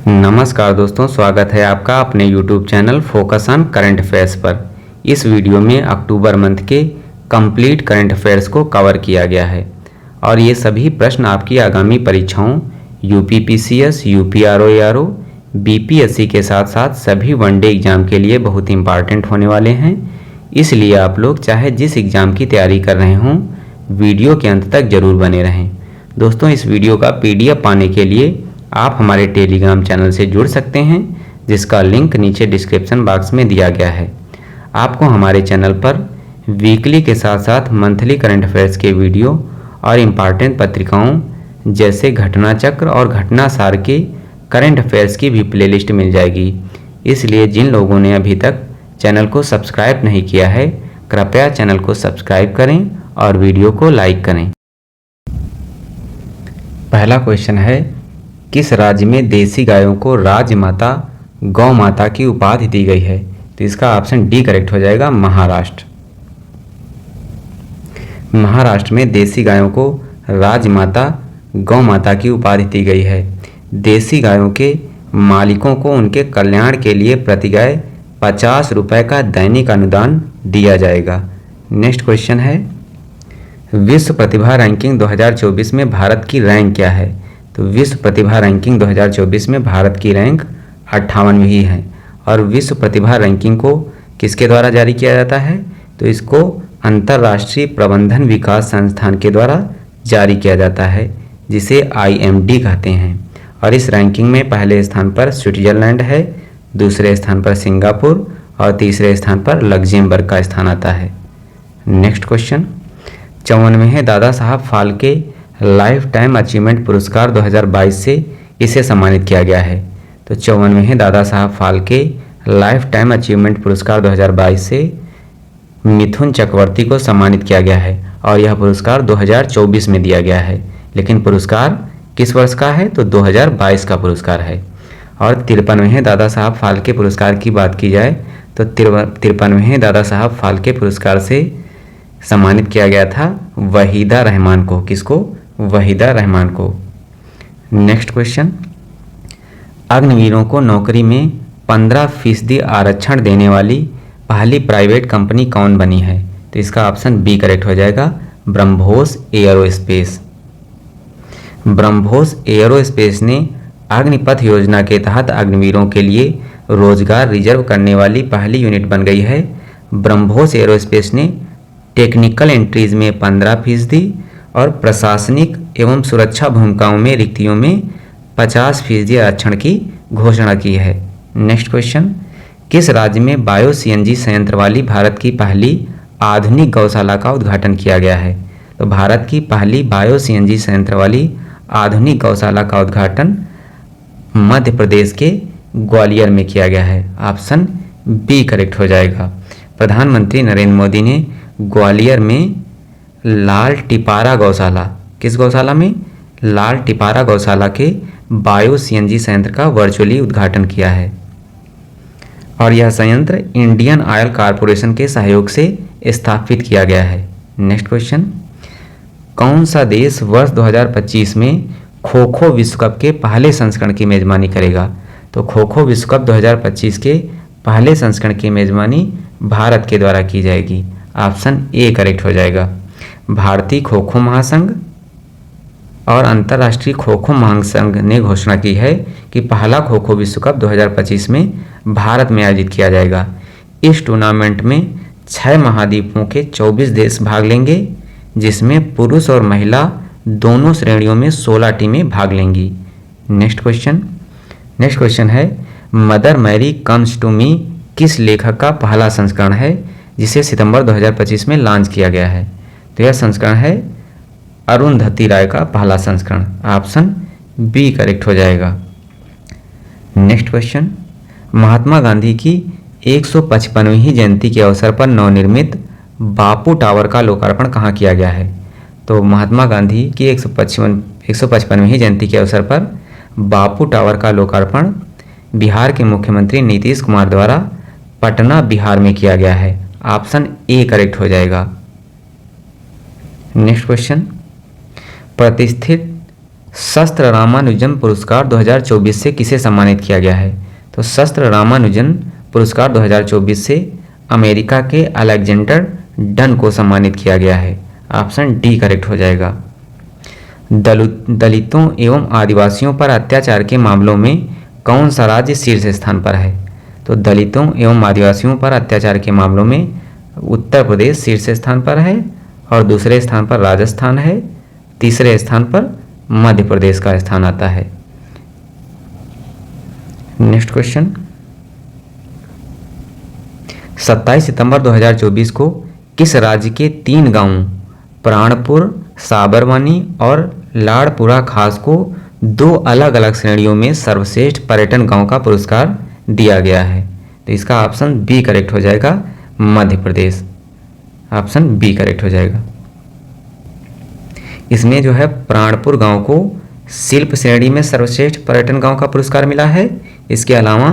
नमस्कार दोस्तों, स्वागत है आपका अपने YouTube channel focus on current affairs पर। इस वीडियो में अक्टूबर मंथ के कंप्लीट करंट अफेयर्स को कवर किया गया है और ये सभी प्रश्न आपकी आगामी परीक्षाओं UPPCS, UPRO, BPSC के साथ साथ सभी वनडे एग्जाम के लिए बहुत इंपॉर्टेंट होने वाले हैं। इसलिए आप लोग चाहे जिस एग्ज़ाम की तैयारी कर रहे हों, वीडियो के अंत तक ज़रूर बने रहें। दोस्तों, इस वीडियो का PDF पाने के लिए आप हमारे टेलीग्राम चैनल से जुड़ सकते हैं, जिसका लिंक नीचे डिस्क्रिप्शन बॉक्स में दिया गया है। आपको हमारे चैनल पर वीकली के साथ साथ मंथली करंट अफेयर्स के वीडियो और इम्पॉर्टेंट पत्रिकाओं जैसे घटना चक्र और घटना सार के करंट अफेयर्स की भी प्लेलिस्ट मिल जाएगी। इसलिए जिन लोगों ने अभी तक चैनल को सब्सक्राइब नहीं किया है, कृपया चैनल को सब्सक्राइब करें और वीडियो को लाइक करें। पहला क्वेश्चन है, किस राज्य में देसी गायों को राजमाता गौ माता की उपाधि दी गई है? तो इसका ऑप्शन डी करेक्ट हो जाएगा, महाराष्ट्र। महाराष्ट्र में देसी गायों को राजमाता गौ माता की उपाधि दी गई है। देसी गायों के मालिकों को उनके कल्याण के लिए प्रति गाय 50 रुपये का दैनिक अनुदान दिया जाएगा। नेक्स्ट क्वेश्चन है, विश्व प्रतिभा रैंकिंग 2024 में भारत की रैंक क्या है? तो विश्व प्रतिभा रैंकिंग 2024 में भारत की रैंक 58वीं है और विश्व प्रतिभा रैंकिंग को किसके द्वारा जारी किया जाता है? तो इसको अंतर्राष्ट्रीय प्रबंधन विकास संस्थान के द्वारा जारी किया जाता है, जिसे IMD कहते हैं। और इस रैंकिंग में पहले स्थान पर स्विट्जरलैंड है, दूसरे स्थान पर सिंगापुर और तीसरे स्थान पर लग्जमबर्ग का स्थान आता है। Next question, 54वें Dada Saheb Phalke life time achievement पुरस्कार 2022 से इसे सम्मानित किया गया है। तो 54वें Dada Saheb Phalke life time achievement पुरस्कार 2022 से मिथुन चक्रवर्ती को सम्मानित किया गया है और यह पुरस्कार 2024 में दिया गया है। लेकिन पुरस्कार किस वर्ष का है? तो 2022 का पुरस्कार है। और 53वें दादा साहब फाल्के पुरस्कार की बात की जाए तो 53वें दादा साहब फाल्के पुरस्कार से सम्मानित किया गया था वहीदा रहमान को। किसको? वहीदा रहमान को। नेक्स्ट क्वेश्चन, अग्निवीरों को नौकरी में 15% आरक्षण देने वाली पहली प्राइवेट कंपनी कौन बनी है? तो इसका ऑप्शन बी करेक्ट हो जाएगा, ब्रह्मोस एयरोस्पेस। ब्रह्मोस एयरोस्पेस ने अग्निपथ योजना के तहत अग्निवीरों के लिए रोजगार रिजर्व करने वाली पहली यूनिट बन गई है। ब्रह्मोस एयरोस्पेस ने टेक्निकल एंट्रीज में 15% और प्रशासनिक एवं सुरक्षा भूमिकाओं में रिक्तियों में 50% आरक्षण की घोषणा की है। नेक्स्ट क्वेश्चन, किस राज्य में बायो CNG संयंत्र वाली भारत की पहली आधुनिक गौशाला का उद्घाटन किया गया है? तो भारत की पहली बायो CNG संयंत्र वाली आधुनिक गौशाला का उद्घाटन मध्य प्रदेश के ग्वालियर में किया गया है। ऑप्शन बी करेक्ट हो जाएगा। प्रधानमंत्री नरेंद्र मोदी ने ग्वालियर में लाल टिपारा गौशाला, किस गौशाला में? लाल टिपारा गौशाला के बायो CNG संयंत्र का वर्चुअली उद्घाटन किया है और यह संयंत्र इंडियन ऑयल कॉरपोरेशन के सहयोग से स्थापित किया गया है। नेक्स्ट क्वेश्चन, कौन सा देश वर्ष 2025 में खो खो विश्व कप के पहले संस्करण की मेजबानी करेगा? तो खो खो विश्व कप 2025 के पहले संस्करण की मेजबानी भारत के द्वारा की जाएगी। ऑप्शन ए करेक्ट हो जाएगा। भारतीय खो खो महासंघ और अंतर्राष्ट्रीय खो खो महासंघ ने घोषणा की है कि पहला खो खो विश्व कप 2025 में भारत में आयोजित किया जाएगा। इस टूर्नामेंट में 6 महाद्वीपों के 24 देश भाग लेंगे, जिसमें पुरुष और महिला दोनों श्रेणियों में 16 टीमें भाग लेंगी। नेक्स्ट क्वेश्चन है, Mother Mary comes to me किस लेखक का पहला संस्करण है जिसे सितंबर 2025 में लॉन्च किया गया है? तो यह संस्करण है अरुंधति राय का पहला संस्करण। ऑप्शन बी करेक्ट हो जाएगा। नेक्स्ट क्वेश्चन, महात्मा गांधी की 155वीं जयंती के अवसर पर नवनिर्मित बापू टावर का लोकार्पण कहाँ किया गया है? तो महात्मा गांधी की 155वीं जयंती के अवसर पर बापू टावर का लोकार्पण बिहार के मुख्यमंत्री नीतीश कुमार द्वारा पटना, बिहार में किया गया है। ऑप्शन ए करेक्ट हो जाएगा। नेक्स्ट क्वेश्चन, प्रतिष्ठित शस्त्र रामानुजन पुरस्कार 2024 से किसे सम्मानित किया गया है? तो शस्त्र रामानुजन पुरस्कार 2024 से अमेरिका के अलेक्जेंडर डन को सम्मानित किया गया है। ऑप्शन डी करेक्ट हो जाएगा। दलितों एवं आदिवासियों पर अत्याचार के मामलों में कौन सा राज्य शीर्ष स्थान पर है? तो दलितों एवं आदिवासियों पर अत्याचार के मामलों में उत्तर प्रदेश शीर्ष स्थान पर है और दूसरे स्थान पर राजस्थान है, तीसरे स्थान पर मध्य प्रदेश का स्थान आता है। नेक्स्ट क्वेश्चन, 27 सितंबर 2024 को किस राज्य के 3 गांवों प्राणपुर, साबरमती और लाड़पुरा खास को 2 अलग अलग श्रेणियों में सर्वश्रेष्ठ पर्यटन गांव का पुरस्कार दिया गया है? तो इसका ऑप्शन बी करेक्ट हो जाएगा, Madhya Pradesh. Option B correct हो जाएगा। इसमें जो है प्राणपुर गांव को शिल्प श्रेणी में सर्वश्रेष्ठ पर्यटन गांव का पुरस्कार मिला है। इसके अलावा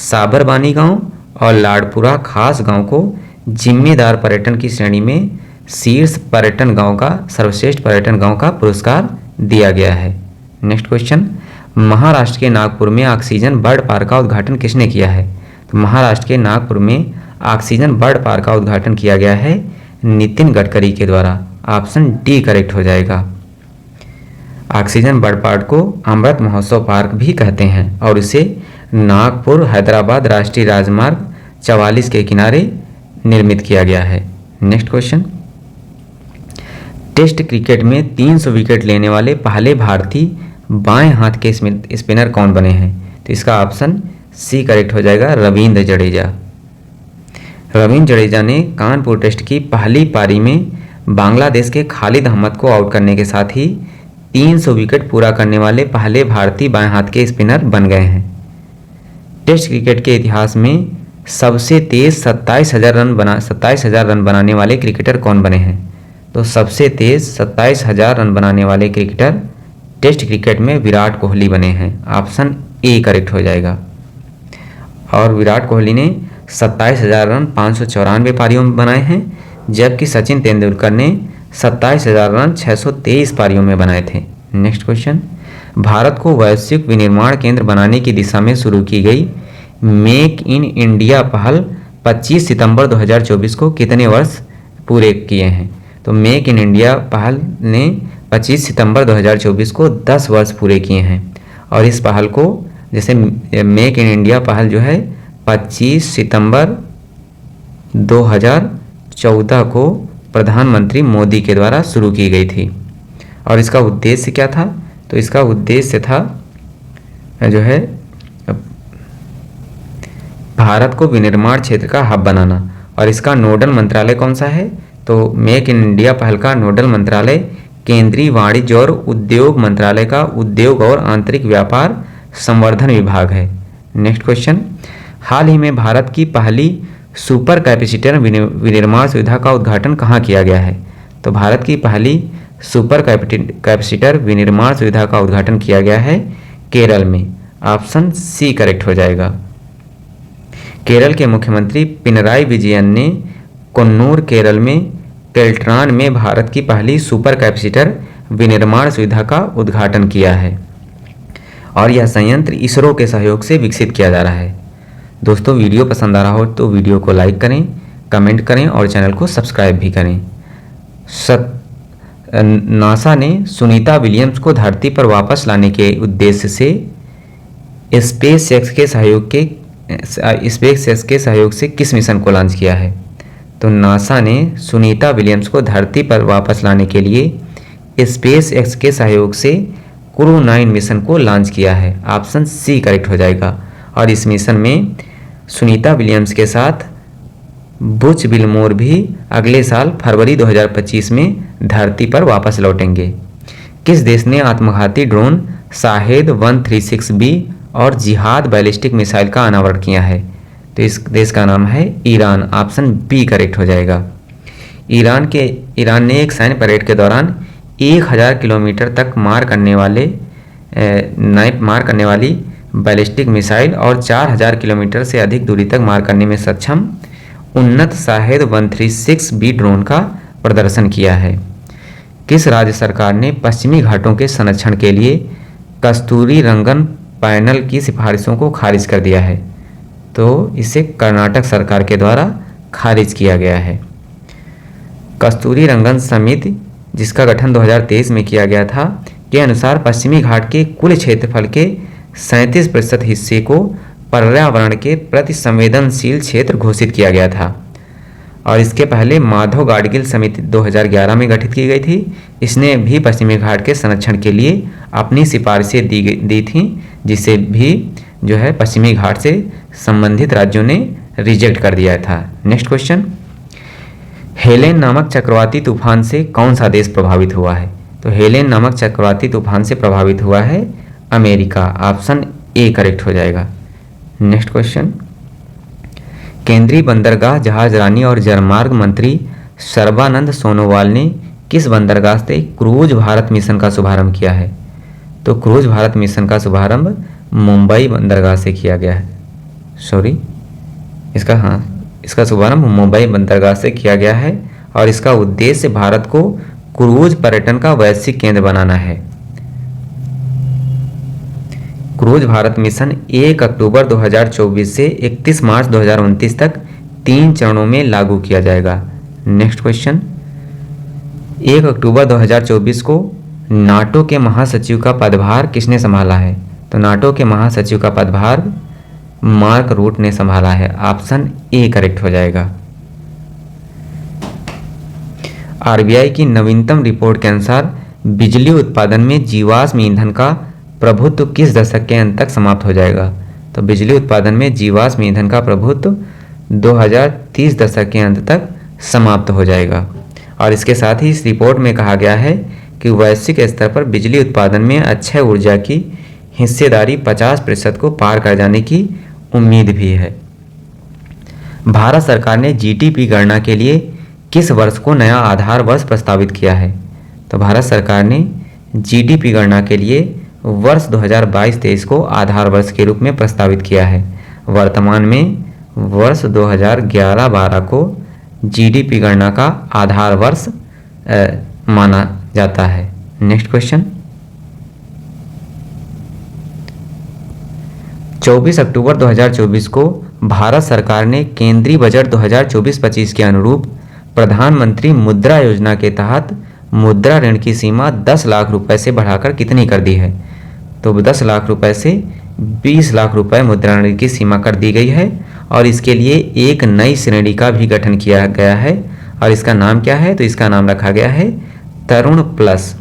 साबरमती गांव और लाड़पुरा खास गांव को जिम्मेदार पर्यटन की श्रेणी में शीर्ष पर्यटन गांव का सर्वश्रेष्ठ पर्यटन गांव का पुरस्कार दिया गया है। नेक्स्ट क्वेश्चन, महाराष्ट्र के नागपुर में ऑक्सीजन बर्ड पार्क का उद्घाटन किसने किया है? तो महाराष्ट्र के नागपुर में ऑक्सीजन बर्ड पार्क का उद्घाटन किया गया है नितिन गडकरी के द्वारा। ऑप्शन डी करेक्ट हो जाएगा। ऑक्सीजन बर्ड पार्क को अमृत महोत्सव पार्क भी कहते हैं और इसे नागपुर हैदराबाद राष्ट्रीय राजमार्ग 44 के किनारे निर्मित किया गया है। नेक्स्ट क्वेश्चन, टेस्ट क्रिकेट में 300 विकेट लेने वाले पहले भारतीय बाएं हाथ के स्पिनर कौन बने हैं? तो इसका ऑप्शन सी करेक्ट हो जाएगा, रविंद्र जडेजा। रविंद्र जडेजा ने कानपुर टेस्ट की पहली पारी में बांग्लादेश के खालिद अहमद को आउट करने के साथ ही 300 विकेट पूरा करने वाले पहले भारतीय बाएं हाथ के स्पिनर बन गए हैं। टेस्ट क्रिकेट के इतिहास में सबसे तेज 27,000 रन बनाने वाले क्रिकेटर कौन बने हैं? तो सबसे तेज 27,000 रन बनाने वाले क्रिकेटर टेस्ट क्रिकेट में विराट कोहली बने हैं। ऑप्शन ए करेक्ट हो जाएगा। और विराट कोहली ने 27,000 रन 594 पारियों में बनाए हैं, जबकि सचिन तेंदुलकर ने 27,000 रन 623 पारियों में बनाए थे। नेक्स्ट क्वेश्चन, भारत को वैश्विक विनिर्माण केंद्र बनाने की दिशा में शुरू की गई मेक इन इंडिया पहल 25 सितंबर 2024 को कितने वर्ष पूरे किए हैं? तो मेक इन इंडिया पहल ने 25 सितंबर 2024 को 10 वर्ष पूरे किए हैं। और इस पहल को जैसे मेक इन इंडिया पहल जो है 25 सितंबर 2014 को प्रधानमंत्री मोदी के द्वारा शुरू की गई थी। और इसका उद्देश्य क्या था? तो इसका उद्देश्य था जो है भारत को विनिर्माण क्षेत्र का हब बनाना। और इसका नोडल मंत्रालय कौन सा है? तो मेक इन इंडिया पहल का नोडल मंत्रालय केंद्रीय वाणिज्य और उद्योग मंत्रालय का उद्योग और आंतरिक व्यापार संवर्धन विभाग है। नेक्स्ट क्वेश्चन, हाल ही में भारत की पहली सुपर कैपेसिटर विनिर्माण सुविधा का उद्घाटन कहाँ किया गया है? तो भारत की पहली सुपर कैपेसिटर विनिर्माण सुविधा का उद्घाटन किया गया है केरल में। ऑप्शन सी करेक्ट हो जाएगा। केरल के मुख्यमंत्री पिनराई विजयन ने कन्नूर केरल में केल्ट्रान में भारत की पहली सुपर कैपेसिटर विनिर्माण सुविधा का उद्घाटन किया है और यह संयंत्र इसरो के सहयोग से विकसित किया जा रहा है। दोस्तों, वीडियो पसंद आ रहा हो तो वीडियो को लाइक करें, कमेंट करें और चैनल को सब्सक्राइब भी करें। नासा ने सुनीता विलियम्स को धरती पर वापस लाने के उद्देश्य से स्पेसएक्स के सहयोग से किस मिशन को लॉन्च किया है? तो नासा ने सुनीता विलियम्स को धरती पर वापस लाने के लिए स्पेसएक्स के सहयोग से क्रू 9 मिशन को लॉन्च किया है। ऑप्शन सी करेक्ट हो जाएगा। और इस मिशन में सुनीता विलियम्स के साथ बुच विल्मोर भी अगले साल फरवरी 2025 में धरती पर वापस लौटेंगे। किस देश ने आत्मघाती ड्रोन शाहेद 136B और जिहाद बैलिस्टिक मिसाइल का अनावरण किया है? तो इस देश का नाम है ईरान। ऑप्शन बी करेक्ट हो जाएगा। ईरान ने एक सैन्य परेड के दौरान 1000 किलोमीटर तक मार करने वाली बैलिस्टिक मिसाइल और 4000 किलोमीटर से अधिक दूरी तक मार करने में सक्षम उन्नत शाहेद 136B ड्रोन का प्रदर्शन किया है। किस राज्य सरकार ने पश्चिमी घाटों के संरक्षण के लिए कस्तूरीरंगन पैनल की सिफारिशों को खारिज कर दिया है? तो इसे कर्नाटक सरकार के द्वारा खारिज किया गया है। कस्तूरीरंगन समिति, जिसका गठन 2023 में किया गया था, के अनुसार पश्चिमी घाट के कुल क्षेत्रफल के 37% हिस्से को पर्यावरण के प्रति संवेदनशील क्षेत्र घोषित किया गया था। और इसके पहले माधव गाडगिल समिति 2011 में गठित की गई थी। इसने भी पश्चिमी घाट के संरक्षण के लिए अपनी सिफारिशें दी थी, जिसे भी जो है पश्चिमी घाट से संबंधित राज्यों ने रिजेक्ट कर दिया था। नेक्स्ट क्वेश्चन, हेलेन नामक चक्रवाती तूफान से कौन सा देश प्रभावित हुआ है? तो हेलेन नामक चक्रवाती तूफान से प्रभावित हुआ है अमेरिका। ऑप्शन ए करेक्ट हो जाएगा। नेक्स्ट क्वेश्चन, केंद्रीय बंदरगाह, जहाज रानी और जलमार्ग मंत्री सर्बानंद सोनोवाल ने किस बंदरगाह से क्रूज भारत मिशन का शुभारंभ किया है? तो क्रूज भारत मिशन का शुभारंभ मुंबई बंदरगाह से किया गया है। इसका शुभारंभ मुंबई बंदरगाह से किया गया है और इसका उद्देश्य भारत को क्रूज पर्यटन का वैश्विक केंद्र बनाना है। क्रूज भारत मिशन 1 अक्टूबर 2024 से 31 मार्च 2029 तक 3 चरणों में लागू किया जाएगा। नेक्स्ट क्वेश्चन, 1 अक्टूबर 2024 को नाटो के महासचिव का पदभार किसने संभाला है? तो नाटो के महासचिव का पदभार मार्क रूट ने संभाला है। ऑप्शन ए करेक्ट हो जाएगा। आरबीआई की नवीनतम रिपोर्ट के अनुसार बिजली उत्पादन में जीवाश्म ईंधन का प्रभुत्व किस दशक के अंत तक समाप्त हो जाएगा? तो बिजली उत्पादन में जीवाश्म ईंधन का प्रभुत्व 2030 दशक के अंत तक समाप्त हो जाएगा। और इसके साथ ही इस रिपोर्ट में कहा गया है कि वैश्विक स्तर पर बिजली उत्पादन में अक्षय ऊर्जा की हिस्सेदारी 50% को पार कर जाने की उम्मीद भी है। भारत सरकार ने जीडीपी गणना के लिए किस वर्ष को नया आधार वर्ष प्रस्तावित किया है? तो भारत सरकार ने जीडीपी गणना के लिए वर्ष 2022-23 को आधार वर्ष के रूप में प्रस्तावित किया है। वर्तमान में वर्ष 2011-12 को जीडीपी गणना का आधार वर्ष माना जाता है। नेक्स्ट क्वेश्चन, 24 अक्टूबर 2024 को भारत सरकार ने केंद्रीय बजट 2024-25 के अनुरूप प्रधानमंत्री मुद्रा योजना के तहत मुद्रा ऋण की सीमा 10 लाख रुपए से बढ़ाकर कितनी कर दी है? तो 10 लाख रुपए से 20 लाख रुपए मुद्रा ऋण की सीमा कर दी गई है और इसके लिए एक नई श्रेणी का भी गठन किया गया है और इसका नाम क्या है? तो इसका नाम रखा गया है तरुण प्लस।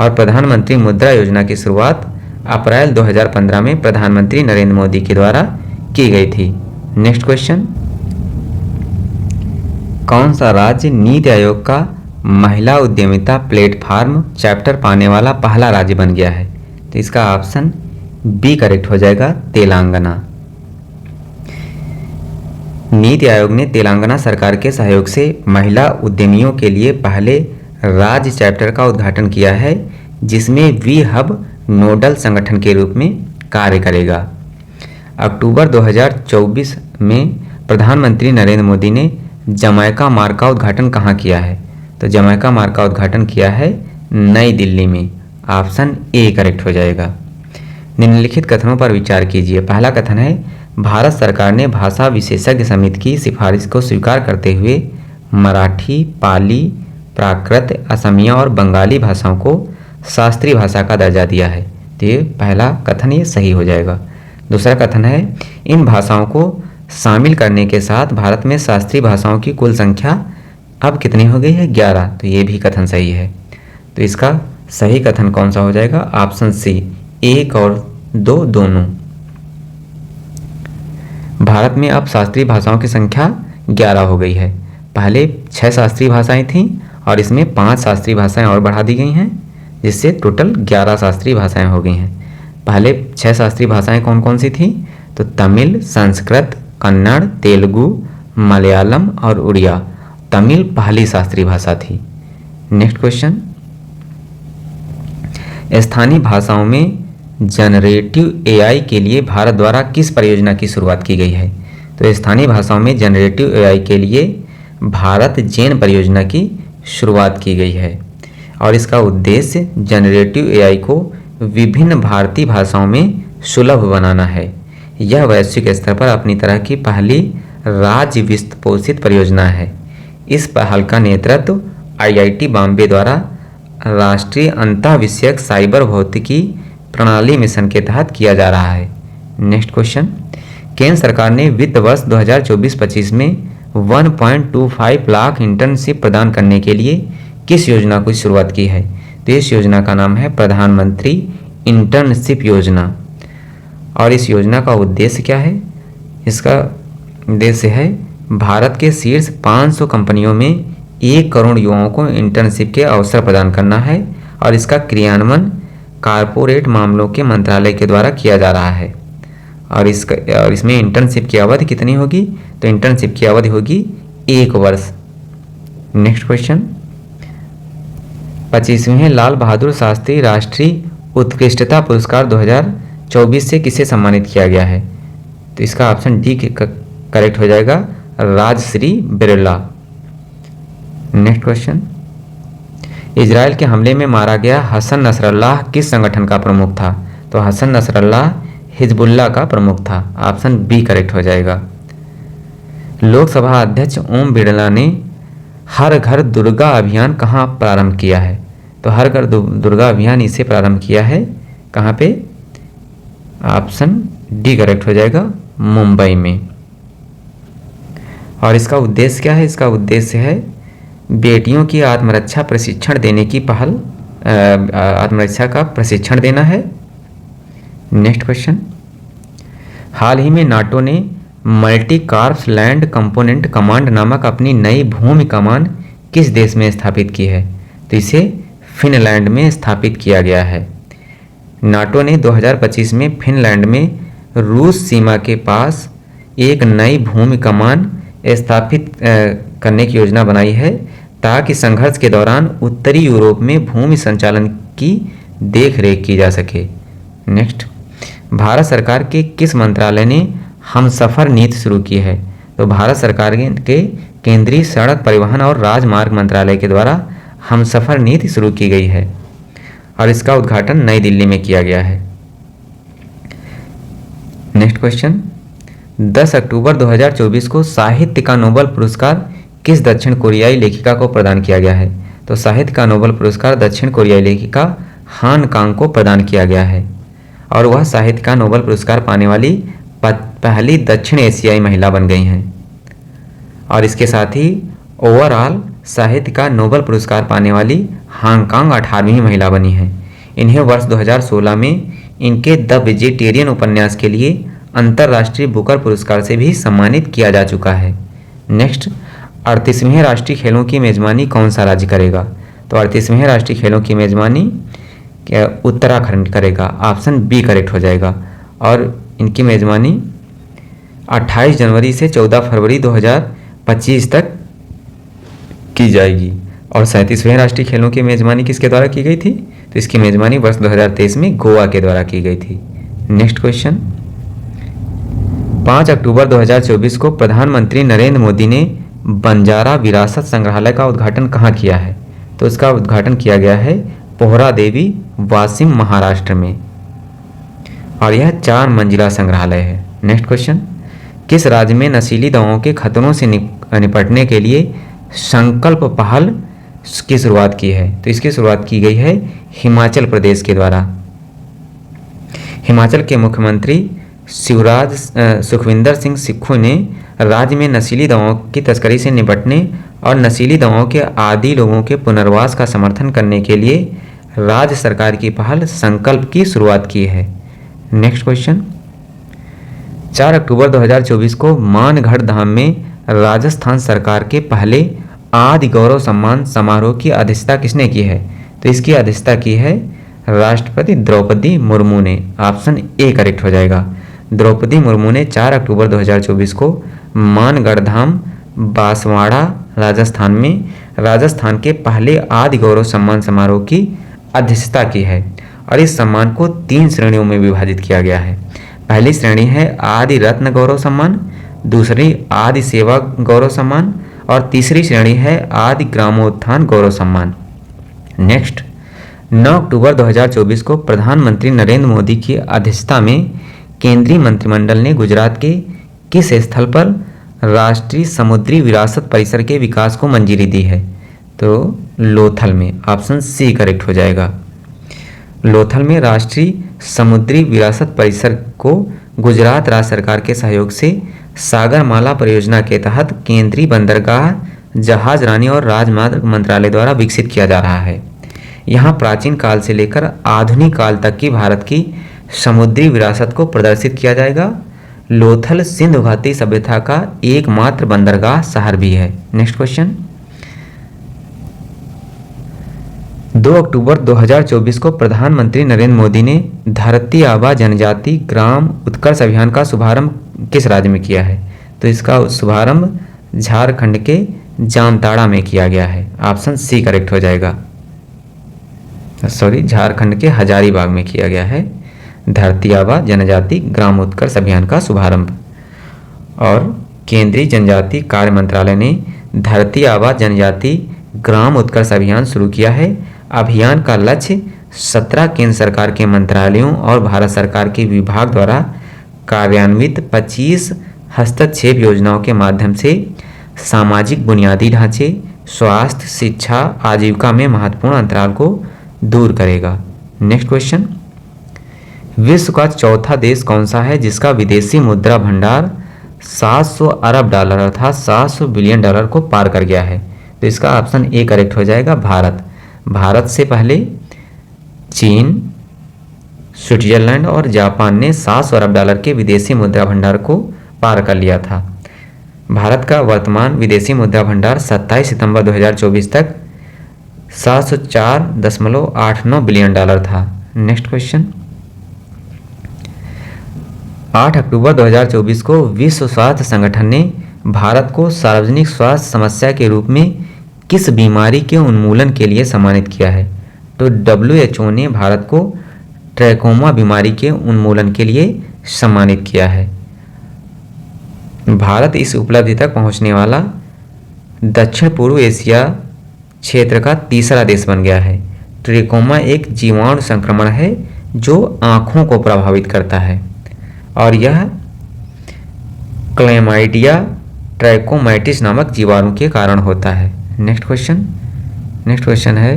और प्रधानमंत्री मुद्रा योजना की शुरुआत अप्रैल 2015 में प्रधानमंत्री नरेंद्र मोदी के द्वारा की गई थी। नेक्स्ट क्वेश्चन, कौन सा राज्य नीति आयोग का महिला उद्यमिता प्लेटफॉर्म चैप्टर पाने वाला पहला राज्य बन गया है? तो इसका ऑप्शन बी करेक्ट हो जाएगा, तेलंगाना। नीति आयोग ने तेलंगाना सरकार के सहयोग से महिला उद्यमियों के लिए पहले राज्य चैप्टर का उद्घाटन किया है, जिसमें वी हब नोडल संगठन के रूप में कार्य करेगा। अक्टूबर 2024 में प्रधानमंत्री नरेंद्र मोदी ने जमैका मार्ग का उद्घाटन कहाँ किया है? तो जमैका मार्ग का उद्घाटन किया है नई दिल्ली में। ऑप्शन ए करेक्ट हो जाएगा। निम्नलिखित कथनों पर विचार कीजिए। पहला कथन है, भारत सरकार ने भाषा विशेषज्ञ समिति की सिफारिश को स्वीकार करते हुए मराठी, पाली, प्राकृत, असमिया और बंगाली भाषाओं को शास्त्रीय भाषा का दर्जा दिया है। तो ये पहला कथन ये सही हो जाएगा। दूसरा कथन है, इन भाषाओं को शामिल करने के साथ भारत में शास्त्रीय भाषाओं की कुल संख्या अब कितनी हो गई है? 11। तो ये भी कथन सही है। तो इसका सही कथन कौन सा हो जाएगा? ऑप्शन सी, 1 और 2 दोनों। भारत में अब शास्त्रीय भाषाओं की संख्या 11 हो गई है। पहले 6 शास्त्रीय भाषाएं थीं और इसमें 5 शास्त्रीय भाषाएं और बढ़ा दी गई हैं, जिससे टोटल 11 शास्त्रीय भाषाएं हो गई हैं। पहले 6 शास्त्रीय भाषाएं कौन कौन सी थीं? तो तमिल, संस्कृत, कन्नड़, तेलुगु, मलयालम और उड़िया। तमिल पहली शास्त्रीय भाषा थी। नेक्स्ट क्वेश्चन, स्थानीय भाषाओं में जनरेटिव एआई के लिए भारत द्वारा किस परियोजना की शुरुआत की गई है? तो स्थानीय भाषाओं में जनरेटिव एआई के लिए भारत जेन परियोजना की शुरुआत की गई है। और इसका उद्देश्य जनरेटिव एआई को विभिन्न भारतीय भाषाओं में सुलभ बनाना है। यह वैश्विक स्तर पर अपनी तरह की पहली राज्य वित्त पोषित परियोजना है। इस पहल का नेतृत्व आईआईटी बॉम्बे द्वारा राष्ट्रीय अंतःविषयक साइबर भौतिकी प्रणाली मिशन के तहत किया जा रहा है। नेक्स्ट क्वेश्चन, केंद्र सरकार ने वित्त वर्ष 2024-25 में 1.25 लाख इंटर्नशिप प्रदान करने के लिए किस योजना की शुरुआत की है? तो इस योजना का नाम है प्रधानमंत्री इंटर्नशिप योजना। और इस योजना का उद्देश्य क्या है? इसका उद्देश्य है भारत के शीर्ष 500 कंपनियों में 1 करोड़ युवाओं को इंटर्नशिप के अवसर प्रदान करना है और इसका क्रियान्वयन कारपोरेट मामलों के मंत्रालय के द्वारा किया जा रहा है। और इसमें इंटर्नशिप की अवधि कितनी होगी? तो इंटर्नशिप की अवधि होगी 1 वर्ष। नेक्स्ट क्वेश्चन, 25वें लाल बहादुर शास्त्री राष्ट्रीय उत्कृष्टता पुरस्कार 2024 से किसे सम्मानित किया गया है? तो इसका ऑप्शन डी करेक्ट हो जाएगा, Rajshree Birla. Next question, Israel के हमले में मारा गया हसन नसरल्लाह किस संगठन का प्रमुख था? तो हसन नसरल्लाह हिजबुल्लाह का प्रमुख था। ऑप्शन बी करेक्ट हो जाएगा। लोकसभा अध्यक्ष ओम बिरला ने हर घर दुर्गा अभियान कहाँ प्रारंभ किया है? तो हर घर दुर्गा अभियान इसे प्रारंभ किया है कहाँ पे? ऑप्शन डी करेक्ट हो जाएगा, मुंबई में। और इसका उद्देश्य क्या है? इसका उद्देश्य है बेटियों की आत्मरक्षा प्रशिक्षण देने की पहल, आत्मरक्षा का प्रशिक्षण देना है। नेक्स्ट क्वेश्चन, हाल ही में नाटो ने multi corps land component command नामक अपनी नई भूमि कमान किस देश में स्थापित की है? तो इसे फिनलैंड में स्थापित किया गया है। नाटो ने 2025 में फिनलैंड में रूस सीमा के पास एक नई भूमि कमान स्थापित करने की योजना बनाई है ताकि संघर्ष के दौरान उत्तरी यूरोप में भूमि संचालन की देखरेख की जा सके। नेक्स्ट, भारत सरकार के किस मंत्रालय ने हमसफर नीति शुरू की है? तो भारत सरकार के केंद्रीय सड़क परिवहन और राजमार्ग मंत्रालय के द्वारा हमसफर नीति शुरू की गई है और इसका उद्घाटन नई दिल्ली में किया गया है। नेक्स्ट क्वेश्चन, 10 अक्टूबर 2024 को साहित्य का नोबेल पुरस्कार किस दक्षिण कोरियाई लेखिका को प्रदान किया गया है? तो साहित्य का नोबेल पुरस्कार दक्षिण कोरियाई लेखिका हान कांग को प्रदान किया गया है और वह साहित्य का नोबेल पुरस्कार पाने वाली पहली दक्षिण एशियाई महिला बन गई हैं। और इसके साथ ही ओवरऑल साहित्य का नोबेल पुरस्कार पाने वाली हांगकांग 18वीं महिला बनी है। इन्हें वर्ष 2016 में इनके द वेजिटेरियन उपन्यास के लिए अंतर्राष्ट्रीय बुकर पुरस्कार से भी सम्मानित किया जा चुका है। नेक्स्ट, 38वें राष्ट्रीय खेलों की मेजबानी कौन सा राज्य करेगा? तो 38वें राष्ट्रीय खेलों की मेजबानी उत्तराखंड करेगा। ऑप्शन बी करेक्ट हो जाएगा। और इनकी मेजबानी 28 जनवरी से 14 फरवरी 2025 तक की जाएगी। और 37वें राष्ट्रीय खेलों की मेजबानी किसके द्वारा की गई थी? तो इसकी मेजबानी वर्ष 2023 में गोवा के द्वारा की गई थी। नेक्स्ट क्वेश्चन, 5 अक्टूबर 2024 को प्रधानमंत्री नरेंद्र मोदी ने बंजारा विरासत संग्रहालय का उद्घाटन कहाँ किया है? तो इसका उद्घाटन किया गया है पोहरा देवी, वाशिम, महाराष्ट्र में और यह 4 मंजिला संग्रहालय है। नेक्स्ट क्वेश्चन, किस राज्य में नशीली दवाओं के खतरों से निपटने के लिए संकल्प पहल की शुरुआत की है? तो इसकी शुरुआत की गई है हिमाचल प्रदेश के द्वारा। हिमाचल के मुख्यमंत्री सुखविंदर सिंह सुक्खू ने राज्य में नशीली दवाओं की तस्करी से निपटने और नशीली दवाओं के आदी लोगों के पुनर्वास का समर्थन करने के लिए राज्य सरकार की पहल संकल्प की शुरुआत की है। नेक्स्ट क्वेश्चन, 4 अक्टूबर 2024 को मानगढ़ धाम में राजस्थान सरकार के पहले आदि गौरव सम्मान समारोह की अध्यक्षता किसने की है? तो इसकी अध्यक्षता की है राष्ट्रपति द्रौपदी मुर्मू ने। ऑप्शन ए करेक्ट हो जाएगा। द्रौपदी मुर्मू ने 4 अक्टूबर 2024 को मानगढ़ धाम, बांसवाड़ा, राजस्थान में राजस्थान के पहले आदि गौरव सम्मान समारोह की अध्यक्षता की है और इस सम्मान को 3 श्रेणियों में विभाजित किया गया है। पहली श्रेणी है आदि रत्न गौरव सम्मान, दूसरी आदि सेवा गौरव सम्मान और तीसरी श्रेणी है आदि ग्रामोत्थान गौरव सम्मान। नेक्स्ट, 9 अक्टूबर 2024 को प्रधानमंत्री नरेंद्र मोदी की अध्यक्षता में केंद्रीय मंत्रिमंडल ने गुजरात के किस स्थल पर राष्ट्रीय समुद्री विरासत परिसर के विकास को मंजूरी दी है? तो लोथल में, ऑप्शन सी करेक्ट हो जाएगा। लोथल में राष्ट्रीय समुद्री विरासत परिसर को गुजरात राज्य सरकार के सहयोग से सागरमाला परियोजना के तहत केंद्रीय बंदरगाह, जहाजरानी और राजमार्ग मंत्रालय द्वारा विकसित किया जा रहा है। यहाँ प्राचीन काल से लेकर आधुनिक काल तक की भारत की समुद्री विरासत को प्रदर्शित किया जाएगा। लोथल सिंधु घाटी सभ्यता का एकमात्र बंदरगाह शहर भी है। नेक्स्ट क्वेश्चन, 2 अक्टूबर 2024 को प्रधानमंत्री नरेंद्र मोदी ने धरती आबा जनजाति ग्राम उत्कर्ष अभियान का शुभारंभ किस राज्य में किया है? तो इसका शुभारंभ झारखंड के जामताड़ा में किया गया है। ऑप्शन सी करेक्ट हो जाएगा। सॉरी, झारखंड के हजारीबाग में किया गया है धरती आबा जनजाति ग्राम उत्कर्ष अभियान का शुभारंभ। और केंद्रीय जनजाति कार्य मंत्रालय ने धरती आबा जनजाति ग्राम उत्कर्ष अभियान शुरू किया है। अभियान का लक्ष्य 17 केंद्र सरकार के मंत्रालयों और भारत सरकार के विभाग द्वारा कार्यान्वित 25 हस्तक्षेप योजनाओं के माध्यम से सामाजिक बुनियादी ढांचे, स्वास्थ्य, शिक्षा, आजीविका में महत्वपूर्ण अंतराल को दूर करेगा। नेक्स्ट क्वेश्चन, विश्व का चौथा देश कौन सा है जिसका विदेशी मुद्रा भंडार 700 अरब डॉलर अर्थात 700 बिलियन डॉलर को पार कर गया है? तो इसका ऑप्शन ए करेक्ट हो जाएगा, भारत। भारत से पहले चीन, स्विट्जरलैंड और जापान ने 700 अरब डॉलर के विदेशी मुद्रा भंडार को पार कर लिया था। भारत का वर्तमान विदेशी मुद्रा भंडार 27 सितंबर 2024 तक 704.89 बिलियन डॉलर था। नेक्स्ट क्वेश्चन, 8 अक्टूबर 2024 को विश्व स्वास्थ्य संगठन ने भारत को सार्वजनिक स्वास्थ्य समस्या के रूप में किस बीमारी के उन्मूलन के लिए सम्मानित किया है? तो WHO ने भारत को ट्रैकोमा बीमारी के उन्मूलन के लिए सम्मानित किया है। भारत इस उपलब्धि तक पहुंचने वाला दक्षिण पूर्व एशिया क्षेत्र का तीसरा देश बन गया है। ट्रैकोमा एक जीवाणु संक्रमण है जो आँखों को प्रभावित करता है और यह क्लैमाइडिया ट्रैकोमैटिस नामक जीवाणु के कारण होता है। नेक्स्ट क्वेश्चन है,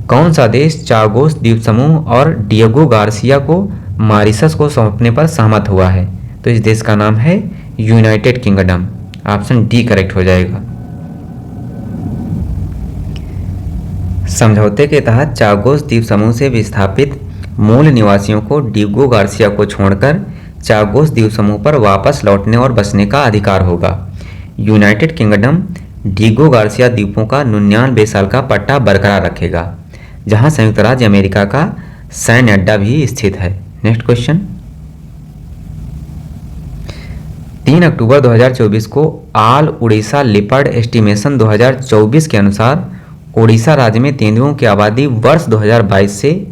कौन सा देश चागोस द्वीप समूह और डिएगो गार्सिया को मॉरिशस को सौंपने पर सहमत हुआ है? तो इस देश का नाम है United kingdom. Option D correct हो जाएगा। समझौते के तहत चागोस द्वीप समूह से विस्थापित मूल निवासियों को डिएगो गार्सिया को छोड़कर चागोस द्वीप समूह पर वापस लौटने और बसने का अधिकार होगा। यूनाइटेड किंगडम डिएगो गार्सिया द्वीपों का 99 साल का पट्टा बरकरार रखेगा, जहां संयुक्त राज्य अमेरिका का सैन्य अड्डा भी स्थित है। नेक्स्ट क्वेश्चन, 3 अक्टूबर 2024 को ऑल उड़ीसा लिपर्ड एस्टिमेशन 2024 के अनुसार उड़ीसा राज्य में तेंदुओं की आबादी वर्ष 2022 से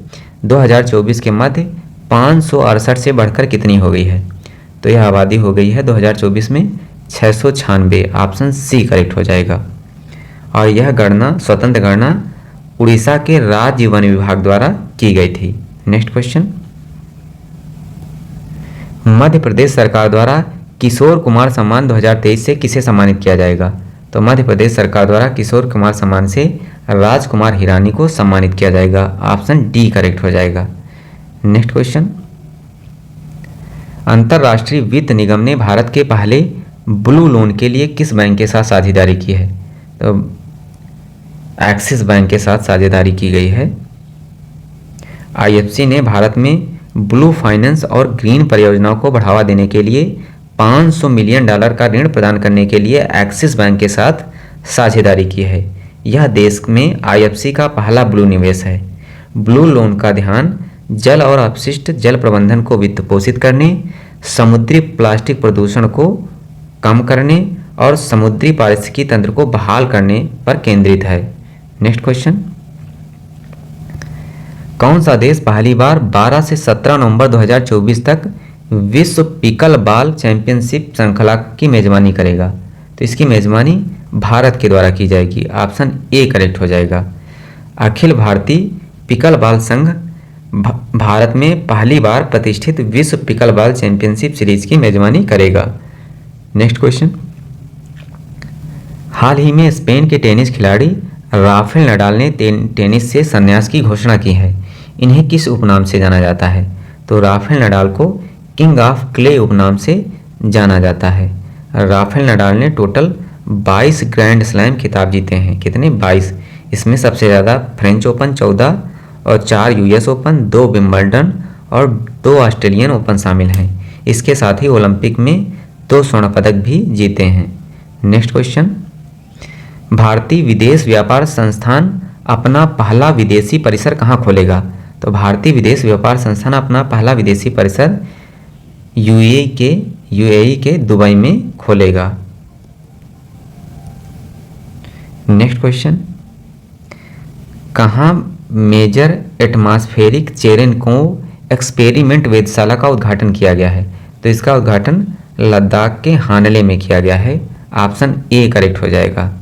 2024 के मध्य 568 से बढ़कर कितनी हो गई है? तो यह आबादी हो गई है 2024 में 696। ऑप्शन सी करेक्ट हो जाएगा। और यह गणना, स्वतंत्र गणना उड़ीसा के राज्य वन विभाग द्वारा की गई थी। नेक्स्ट क्वेश्चन, मध्य प्रदेश सरकार द्वारा किशोर कुमार सम्मान 2023 से किसे सम्मानित किया जाएगा? तो मध्य प्रदेश सरकार द्वारा किशोर कुमार सम्मान से राजकुमार हिरानी को सम्मानित किया जाएगा। ऑप्शन डी करेक्ट हो जाएगा। नेक्स्ट क्वेश्चन, अंतर्राष्ट्रीय वित्त निगम ने भारत के पहले ब्लू लोन के लिए किस बैंक के साथ साझेदारी की है? तो एक्सिस बैंक के साथ साझेदारी की गई है। IFC ने भारत में ब्लू फाइनेंस और ग्रीन परियोजनाओं को बढ़ावा देने के लिए $500 मिलियन का ऋण प्रदान करने के लिए एक्सिस बैंक के साथ साझेदारी की है। यह देश में IFC का पहला ब्लू निवेश है। ब्लू लोन का ध्यान जल और अपशिष्ट जल प्रबंधन को वित्त पोषित करने, समुद्री प्लास्टिक प्रदूषण को कम करने और समुद्री पारिस्थितिकी तंत्र को बहाल करने पर केंद्रित है। नेक्स्ट क्वेश्चन, कौन सा देश पहली बार 12 से 17 नवंबर 2024 तक विश्व पिकल बॉल चैंपियनशिप श्रृंखला की मेजबानी करेगा? तो इसकी मेजबानी भारत के द्वारा की जाएगी। ऑप्शन ए करेक्ट हो जाएगा। अखिल भारतीय पिकलबॉल संघ भारत में पहली बार प्रतिष्ठित विश्व पिकलबॉल चैंपियनशिप सीरीज की मेजबानी करेगा? नेक्स्ट क्वेश्चन, हाल ही में स्पेन के टेनिस खिलाड़ी राफेल नडाल ने टेनिस से संन्यास की घोषणा की है। इन्हें किस उपनाम से जाना जाता है? तो राफेल नडाल को किंग ऑफ क्ले उपनाम से जाना जाता है। राफेल नडाल ने टोटल 22 ग्रैंड स्लैम खिताब जीते हैं। कितने? 22। इसमें सबसे ज़्यादा फ्रेंच ओपन 14 और 4 यूएस ओपन, 2 विंबलडन और 2 ऑस्ट्रेलियन ओपन शामिल हैं। इसके साथ ही ओलंपिक में 2 स्वर्ण पदक भी जीते हैं। नेक्स्ट क्वेश्चन, भारतीय विदेश व्यापार संस्थान अपना पहला विदेशी परिसर कहाँ खोलेगा? तो भारतीय विदेश व्यापार संस्थान अपना पहला विदेशी परिसर यूएई के दुबई में खोलेगा। नेक्स्ट क्वेश्चन, कहाँ मेजर एटमॉस्फेरिक चेरेनको एक्सपेरिमेंट वेधशाला का उद्घाटन किया गया है? तो इसका उद्घाटन लद्दाख के हानले में किया गया है। ऑप्शन ए करेक्ट हो जाएगा।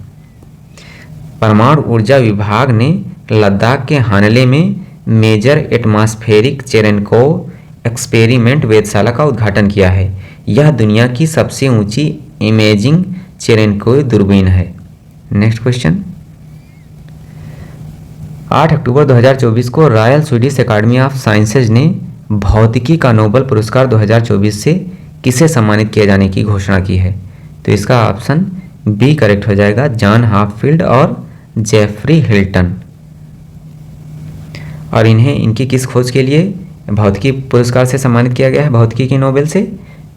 परमाणु ऊर्जा विभाग ने लद्दाख के हानले में मेजर एटमॉस्फेरिक चेरेनको एक्सपेरिमेंट वेधशाला का उद्घाटन किया है। यह दुनिया की सबसे ऊंची इमेजिंग चेरेनको दूरबीन है। नेक्स्ट क्वेश्चन, 8 अक्टूबर 2024 को royal Swedish academy of sciences ने भौतिकी का नोबेल पुरस्कार 2024 से किसे सम्मानित किए जाने की घोषणा की है? तो इसका ऑप्शन बी करेक्ट हो जाएगा, जॉन हॉपफील्ड और जेफरी हिल्टन। और इन्हें इनकी किस खोज के लिए भौतिकी पुरस्कार से सम्मानित किया गया है? भौतिकी के नोबेल से।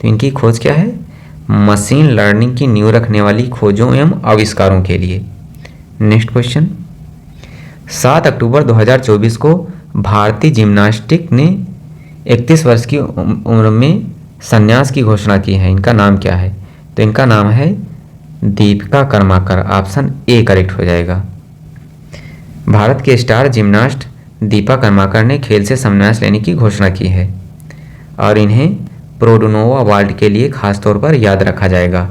तो इनकी खोज क्या है? मशीन लर्निंग की नींव रखने वाली खोजों एवं आविष्कारों के लिए। नेक्स्ट क्वेश्चन, 7 अक्टूबर 2024 को भारतीय जिम्नास्टिक ने 31 वर्ष की उम्र में संन्यास की घोषणा की है। इनका नाम क्या है? तो इनका नाम है Deepika Karmakar. Option A correct हो जाएगा। भारत के स्टार जिम्नास्ट दीपा कर्माकर ने खेल से संन्यास लेने की घोषणा की है और इन्हें प्रोडोनोवा वाल्ट के लिए खासतौर पर याद रखा जाएगा।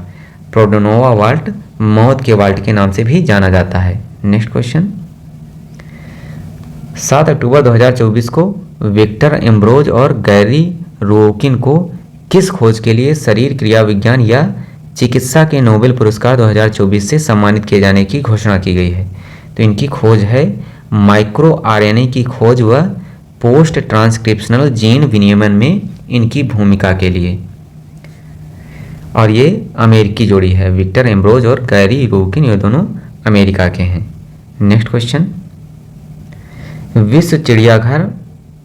प्रोडोनोवा वाल्ट मौत के वाल्ट के नाम से भी जाना जाता है। नेक्स्ट क्वेश्चन, 7 अक्टूबर 2024 को विक्टर एम्ब्रोज और गैरी रोकिन को किस खोज के लिए शरीर क्रिया विज्ञान या चिकित्सा के नोबेल पुरस्कार 2024 से सम्मानित किए जाने की घोषणा की गई है? तो इनकी खोज है माइक्रो आरएनए की खोज व पोस्ट ट्रांसक्रिप्शनल जीन विनियमन में इनकी भूमिका के लिए। और ये अमेरिकी जोड़ी है, विक्टर एम्ब्रोज और गैरी रोकिन, ये दोनों अमेरिका के हैं। नेक्स्ट क्वेश्चन, विश्व चिड़ियाघर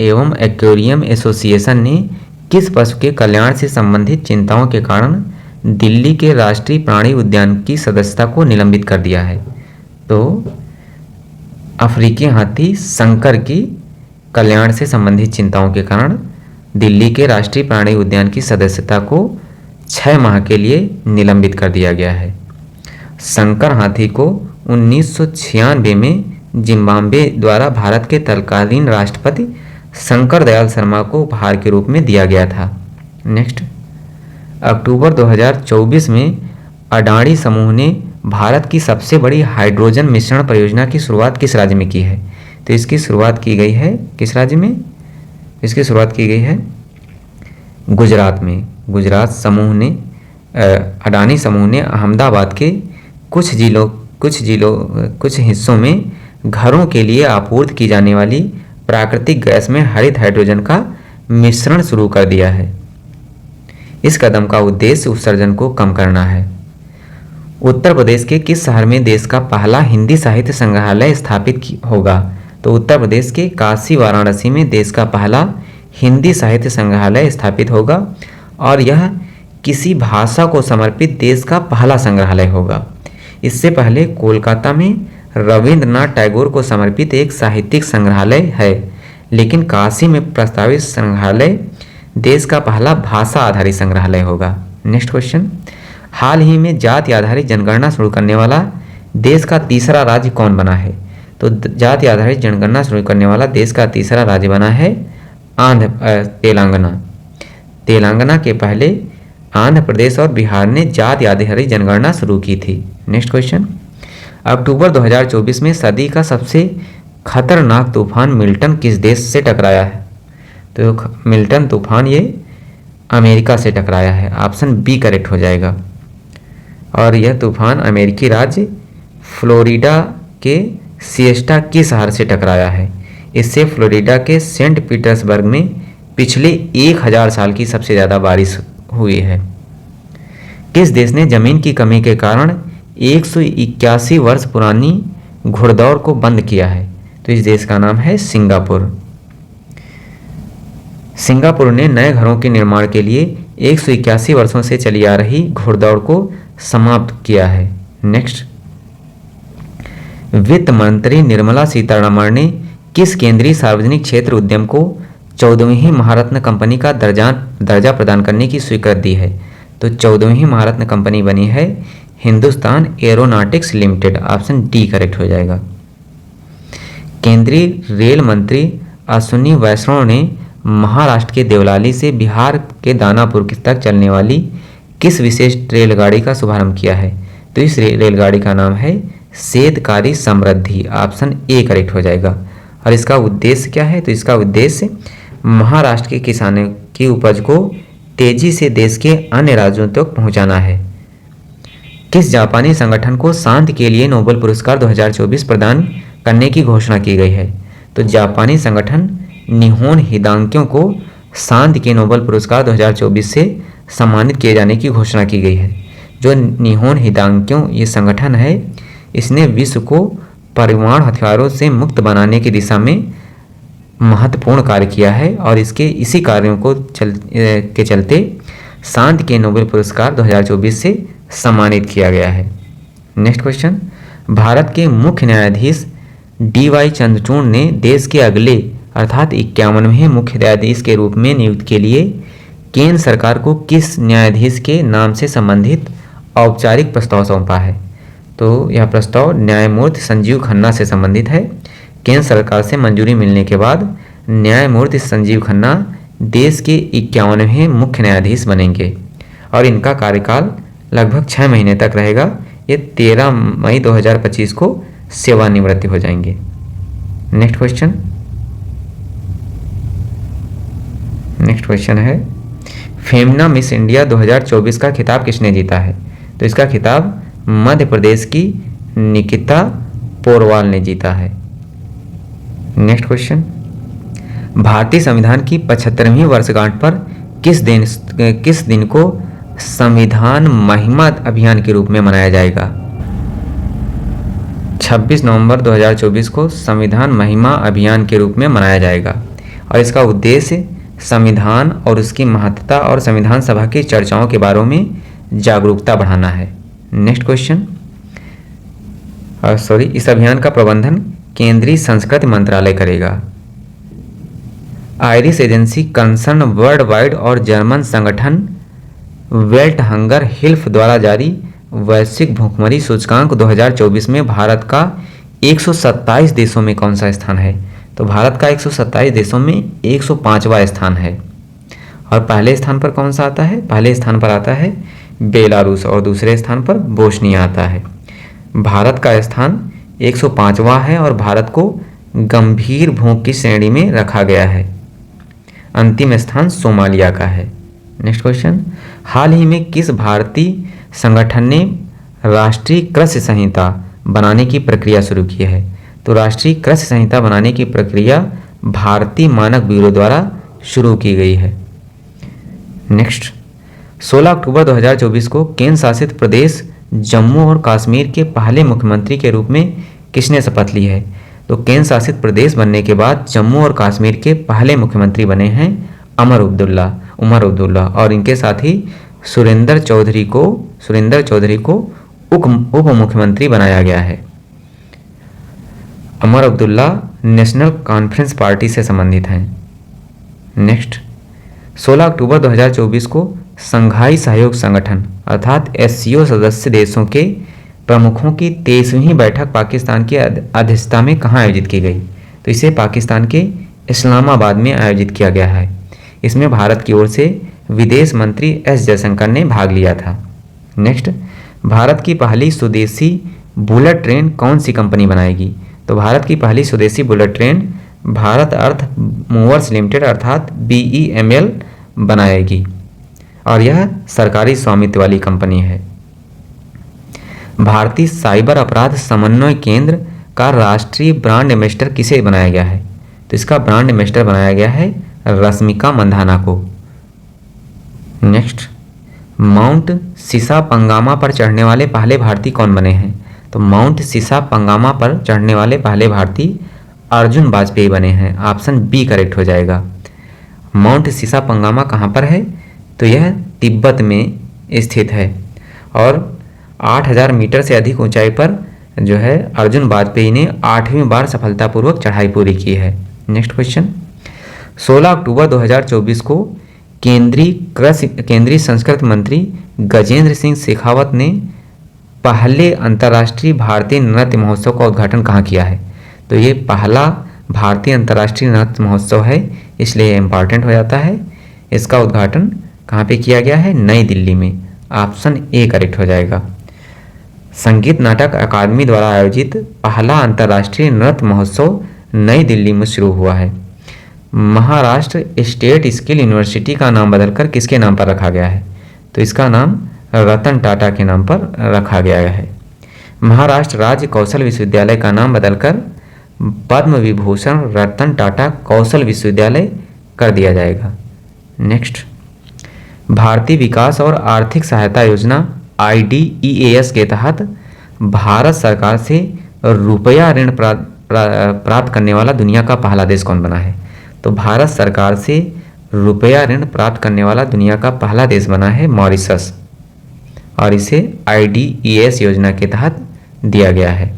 एवं एक्वेरियम एसोसिएशन ने किस पशु के कल्याण से संबंधित चिंताओं के कारण दिल्ली के राष्ट्रीय प्राणी उद्यान की सदस्यता को निलंबित कर दिया है? तो अफ्रीकी हाथी संकर की कल्याण से संबंधित चिंताओं के कारण दिल्ली के राष्ट्रीय प्राणी उद्यान की सदस्यता को 6 माह के लिए निलंबित कर दिया गया है। संकर हाथी को 1996 में जिम्बाब्वे द्वारा भारत के तत्कालीन राष्ट्रपति शंकर दयाल शर्मा को उपहार के रूप में दिया गया था। नेक्स्ट, अक्टूबर 2024 में अडानी समूह ने भारत की सबसे बड़ी हाइड्रोजन मिश्रण परियोजना की शुरुआत किस राज्य में की है? तो इसकी शुरुआत की गई है किस राज्य में? इसकी शुरुआत की गई है गुजरात में। अडानी समूह ने अहमदाबाद के कुछ हिस्सों में घरों के लिए आपूर्ति की जाने वाली प्राकृतिक गैस में हरित हाइड्रोजन का मिश्रण शुरू कर दिया है। इस कदम का उद्देश्य उत्सर्जन को कम करना है। उत्तर प्रदेश के किस शहर में देश का पहला हिंदी साहित्य संग्रहालय स्थापित होगा? तो उत्तर प्रदेश के काशी वाराणसी में देश का पहला हिंदी साहित्य संग्रहालय स्थापित होगा और यह किसी भाषा को समर्पित देश का पहला संग्रहालय होगा। इससे पहले कोलकाता में रविंद्रनाथ टैगोर को समर्पित एक साहित्यिक संग्रहालय है, लेकिन काशी में प्रस्तावित संग्रहालय देश का पहला भाषा आधारित संग्रहालय होगा। नेक्स्ट क्वेश्चन, हाल ही में जाति आधारित जनगणना शुरू करने वाला देश का तीसरा राज्य कौन बना है? तो जाति आधारित जनगणना शुरू करने वाला देश का तीसरा राज्य बना है तेलंगाना। तेलंगाना के पहले आंध्र प्रदेश और बिहार ने जाति आधारित जनगणना शुरू की थी। नेक्स्ट क्वेश्चन, अक्टूबर 2024 में सदी का सबसे खतरनाक तूफान मिल्टन किस देश से टकराया है? तो मिल्टन तूफान ये अमेरिका से टकराया है। ऑप्शन बी करेक्ट हो जाएगा। और यह तूफान अमेरिकी राज्य फ्लोरिडा के सिएस्टा की शहर से टकराया है। इससे फ्लोरिडा के सेंट पीटर्सबर्ग में पिछले 1000 साल की सबसे ज़्यादा बारिश हुई है। किस देश ने जमीन की कमी के कारण 181 वर्ष पुरानी घुड़दौड़ को बंद किया है? तो इस देश का नाम है सिंगापुर। सिंगापुर ने नए घरों के निर्माण के लिए 181 वर्षों से चली आ रही घुड़दौड़ को समाप्त किया है। नेक्स्ट, वित्त मंत्री निर्मला सीतारमण ने किस केंद्रीय सार्वजनिक क्षेत्र उद्यम को 14वीं महारत्न कंपनी का दर्जा प्रदान करने की स्वीकृति दी है? तो 14वीं महारत्न कंपनी बनी है Hindustan aeronautics limited. Option D correct हो जाएगा। केंद्रीय रेल मंत्री अश्विनी वैष्णव ने महाराष्ट्र के देवलाली से बिहार के दानापुर तक चलने वाली किस विशेष रेलगाड़ी का शुभारंभ किया है? तो इस रेलगाड़ी का नाम है सेतकारी समृद्धि। ऑप्शन ए करेक्ट हो जाएगा। और इसका उद्देश्य क्या है? तो इसका उद्देश्य महाराष्ट्र के किसानों की उपज को तेजी से देश के अन्य राज्यों तक पहुंचाना है। किस जापानी संगठन को शांति के लिए नोबेल पुरस्कार 2024 प्रदान करने की घोषणा की गई है? तो जापानी संगठन निहोन हिदांक्यो को शांति के नोबेल पुरस्कार 2024 से सम्मानित किए जाने की घोषणा की गई है। जो निहोन हिदांक्यो ये संगठन है, इसने विश्व को परमाणु हथियारों से मुक्त बनाने की दिशा में महत्वपूर्ण कार्य किया है और इसके इसी कार्यों को के चलते शांति के नोबेल पुरस्कार 2024 से सम्मानित किया गया है। नेक्स्ट क्वेश्चन, भारत के मुख्य न्यायाधीश DY चंद्रचूड़ ने देश के अगले अर्थात 51वें मुख्य न्यायाधीश के रूप में नियुक्ति के लिए केंद्र सरकार को किस न्यायाधीश के नाम से संबंधित औपचारिक प्रस्ताव सौंपा है? तो यह प्रस्ताव न्यायमूर्ति संजीव खन्ना से संबंधित है। केंद्र सरकार से मंजूरी मिलने के बाद न्यायमूर्ति संजीव खन्ना देश के 51वें मुख्य न्यायाधीश बनेंगे और इनका कार्यकाल लगभग 6 महीने तक रहेगा। ये 13 मई 2025 को सेवानिवृत्ति हो जाएंगे। नेक्स्ट क्वेश्चन है, फेमना मिस इंडिया 2024 का खिताब किसने जीता है? तो इसका खिताब मध्य प्रदेश की निकिता पोरवाल ने जीता है। नेक्स्ट क्वेश्चन, भारतीय संविधान की 75वीं वर्षगांठ पर किस दिन को संविधान महिमा अभियान के रूप में मनाया जाएगा? 26 नवंबर 2024 को संविधान महिमा अभियान के रूप में मनाया जाएगा और इसका उद्देश्य संविधान और उसकी महत्ता और संविधान सभा की चर्चाओं के बारे में जागरूकता बढ़ाना है। नेक्स्ट क्वेश्चन, इस अभियान का प्रबंधन केंद्रीय संस्कृति मंत्रालय करेगा। Irish agency concern world wide और जर्मन संगठन वेल्ट हंगर हिल्फ द्वारा जारी वैश्विक भूखमरी सूचकांक 2024 में भारत का 127 देशों में कौन सा स्थान है? तो भारत का 127 देशों में 105वां स्थान है। और पहले स्थान पर कौन सा आता है? पहले स्थान पर आता है बेलारूस और दूसरे स्थान पर बोस्निया आता है। भारत का स्थान 105वां है और भारत को गंभीर भूख की श्रेणी में रखा गया है। अंतिम स्थान सोमालिया का है। नेक्स्ट क्वेश्चन, हाल ही में किस भारतीय संगठन ने राष्ट्रीय कृषि संहिता बनाने की प्रक्रिया शुरू की है? तो राष्ट्रीय कृषि संहिता बनाने की प्रक्रिया भारतीय मानक ब्यूरो द्वारा शुरू की गई है। नेक्स्ट, 16 अक्टूबर 2024 को केंद्र शासित प्रदेश जम्मू और कश्मीर के पहले मुख्यमंत्री के रूप में किसने शपथ ली है? तो केंद्र शासित प्रदेश बनने के बाद जम्मू और कश्मीर के पहले मुख्यमंत्री बने हैं उमर अब्दुल्ला और इनके साथ ही सुरेंद्र चौधरी को उप मुख्यमंत्री बनाया गया है। उमर अब्दुल्ला नेशनल कॉन्फ्रेंस पार्टी से संबंधित हैं। नेक्स्ट, 16 अक्टूबर 2024 को संघाई सहयोग संगठन अर्थात SCO सदस्य देशों के प्रमुखों की 23वीं बैठक पाकिस्तान की अध्यक्षता में कहाँ आयोजित की गई? तो इसे पाकिस्तान के इस्लामाबाद में आयोजित किया गया है। इसमें भारत की ओर से विदेश मंत्री S जयशंकर ने भाग लिया था। नेक्स्ट, भारत की पहली स्वदेशी बुलेट ट्रेन कौन सी कंपनी बनाएगी? तो भारत की पहली स्वदेशी बुलेट ट्रेन भारत अर्थ मूवर्स लिमिटेड अर्थात BEML बनाएगी और यह सरकारी स्वामित्व वाली कंपनी है। भारतीय साइबर अपराध समन्वय केंद्र का राष्ट्रीय ब्रांड एम्बेसडर किसे बनाया गया है? तो इसका ब्रांड एम्बेसडर बनाया गया है रश्मिका मंधाना को। नेक्स्ट, माउंट सिसापंगामा पर चढ़ने वाले पहले भारतीय कौन बने हैं? तो माउंट सिसापंगामा पर चढ़ने वाले पहले भारतीय अर्जुन वाजपेयी बने हैं। ऑप्शन बी करेक्ट हो जाएगा। माउंट सिसापंगामा कहाँ पर है? तो यह तिब्बत में स्थित है और 8000 मीटर से अधिक ऊंचाई पर जो है अर्जुन वाजपेयी ने 8वीं बार सफलतापूर्वक चढ़ाई पूरी की है। नेक्स्ट क्वेश्चन, 16 अक्टूबर 2024 को केंद्रीय संस्कृति मंत्री गजेंद्र सिंह शेखावत ने पहले अंतर्राष्ट्रीय भारतीय नृत्य महोत्सव का उद्घाटन कहाँ किया है? तो ये पहला भारतीय अंतर्राष्ट्रीय नृत्य महोत्सव है, इसलिए इम्पॉर्टेंट हो जाता है। इसका उद्घाटन कहाँ पे किया गया है? नई दिल्ली में। ऑप्शन ए करेक्ट हो जाएगा। संगीत नाटक अकादमी द्वारा आयोजित पहला अंतर्राष्ट्रीय नृत्य महोत्सव नई दिल्ली में शुरू हुआ है। महाराष्ट्र स्टेट स्किल यूनिवर्सिटी का नाम बदलकर किसके नाम पर रखा गया है? तो इसका नाम रतन टाटा के नाम पर रखा गया है। महाराष्ट्र राज्य कौशल विश्वविद्यालय का नाम बदलकर पद्म विभूषण रतन टाटा कौशल विश्वविद्यालय कर दिया जाएगा। नेक्स्ट, भारतीय विकास और आर्थिक सहायता योजना IDEAS के तहत भारत सरकार से रुपया ऋण प्राप्त करने वाला दुनिया का पहला देश कौन बना है? तो भारत सरकार से रुपया ऋण प्राप्त करने वाला दुनिया का पहला देश बना है मॉरिशस और इसे IDEAS योजना के तहत दिया गया है।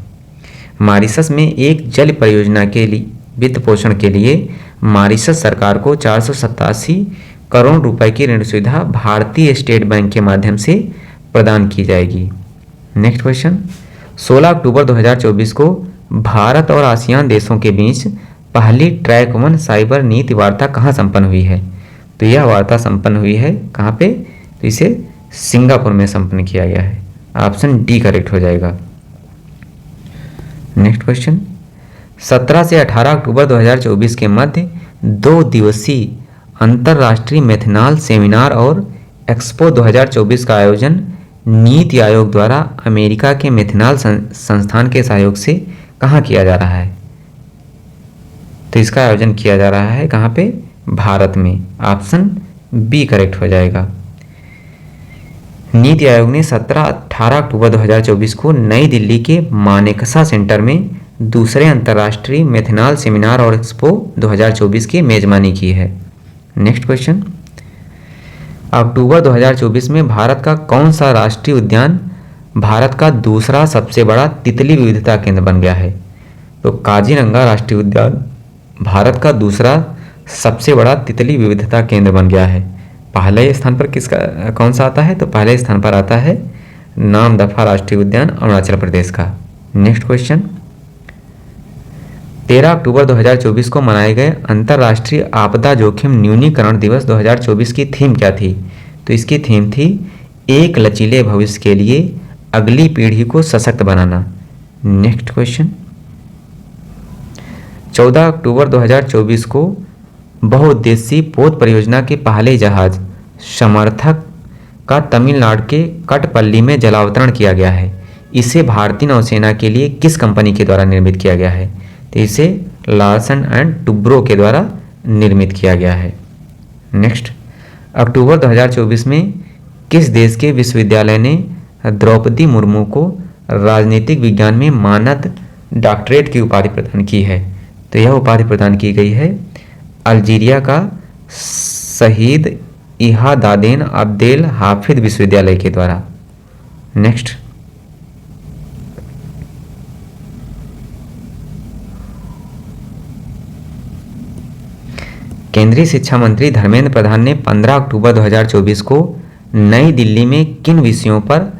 मॉरिशस में एक जल परियोजना के लिए वित्त पोषण के लिए मॉरिशस सरकार को 487 करोड़ रुपए की ऋण सुविधा भारतीय स्टेट बैंक के माध्यम से प्रदान की जाएगी। नेक्स्ट क्वेश्चन, 16 अक्टूबर 2024 को भारत और आसियान देशों के बीच पहली ट्रैक 1 साइबर नीति वार्ता कहाँ संपन्न हुई है? तो यह वार्ता संपन्न हुई है कहाँ पे? तो इसे सिंगापुर में संपन्न किया गया है। ऑप्शन डी करेक्ट हो जाएगा। नेक्स्ट क्वेश्चन, 17 से 18 अक्टूबर 2024 के मध्य 2 दिवसीय अंतर्राष्ट्रीय मेथनॉल सेमिनार और एक्सपो 2024 का आयोजन नीति आयोग द्वारा अमेरिका के मेथनॉल संस्थान के सहयोग से कहाँ किया जा रहा है? तो इसका आयोजन किया जा रहा है कहाँ पे? भारत में। ऑप्शन बी करेक्ट हो जाएगा। नीति आयोग ने 17-18 अक्टूबर 2024 को नई दिल्ली के मानेकशा सेंटर में दूसरे अंतर्राष्ट्रीय मेथनॉल सेमिनार और एक्सपो 2024 की मेजबानी की है। नेक्स्ट क्वेश्चन, अक्टूबर 2024 में भारत का कौन सा राष्ट्रीय उद्यान भारत का दूसरा सबसे बड़ा तितली विविधता केंद्र बन गया है? तो काजीरंगा राष्ट्रीय उद्यान भारत का दूसरा सबसे बड़ा तितली विविधता केंद्र बन गया है। पहले स्थान पर किसका कौन सा आता है? तो पहले स्थान पर आता है नामदफा राष्ट्रीय उद्यान अरुणाचल प्रदेश का। नेक्स्ट क्वेश्चन, 13 अक्टूबर 2024 को मनाए गए अंतर्राष्ट्रीय आपदा जोखिम न्यूनीकरण दिवस 2024 की थीम क्या थी? तो इसकी थीम थी एक लचीले भविष्य के लिए अगली पीढ़ी को सशक्त बनाना। नेक्स्ट क्वेश्चन, 14 अक्टूबर 2024 को बहुउद्देशीय पोत परियोजना के पहले जहाज समर्थक का तमिलनाडु के कटपल्ली में जलावतरण किया गया है। इसे भारतीय नौसेना के लिए किस कंपनी के द्वारा निर्मित किया गया है? तो इसे लार्सन एंड टुब्रो के द्वारा निर्मित किया गया है। नेक्स्ट, अक्टूबर 2024 में किस देश के विश्वविद्यालय ने द्रौपदी मुर्मू को राजनीतिक विज्ञान में मानद डॉक्टरेट की उपाधि प्रदान की है? तो यह उपाधि प्रदान की गई है अल्जीरिया का शहीद इहादादेन अब्देल हाफिज विश्वविद्यालय के द्वारा। नेक्स्ट, केंद्रीय शिक्षा मंत्री धर्मेंद्र प्रधान ने 15 अक्टूबर 2024 को नई दिल्ली में किन विषयों पर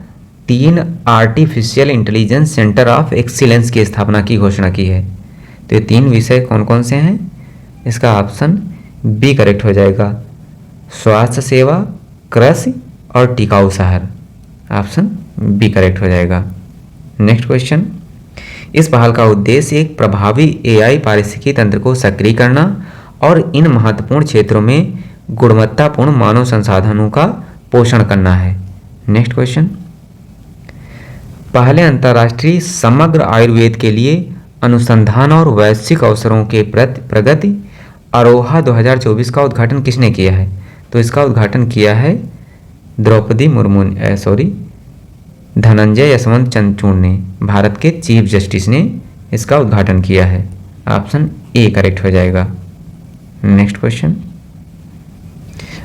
3 artificial intelligence centre of excellence की स्थापना की घोषणा की है? तो ये 3 विषय कौन कौन से हैं? इसका ऑप्शन बी करेक्ट हो जाएगा। स्वास्थ्य सेवा, कृषि और टिकाऊ शहर। ऑप्शन बी करेक्ट हो जाएगा। नेक्स्ट क्वेश्चन, इस पहल का उद्देश्य एक प्रभावी एआई पारिस्थितिकी तंत्र को सक्रिय करना और इन महत्वपूर्ण क्षेत्रों में गुणवत्तापूर्ण मानव संसाधनों का पोषण करना है। नेक्स्ट क्वेश्चन, पहले अंतर्राष्ट्रीय समग्र आयुर्वेद के लिए अनुसंधान और वैश्विक अवसरों के प्रगति अरोहा 2024 का उद्घाटन किसने किया है? तो इसका उद्घाटन किया है धनंजय यशवंत चंद्रचूड़ ने, भारत के चीफ जस्टिस ने इसका उद्घाटन किया है। ऑप्शन ए करेक्ट हो जाएगा। नेक्स्ट क्वेश्चन,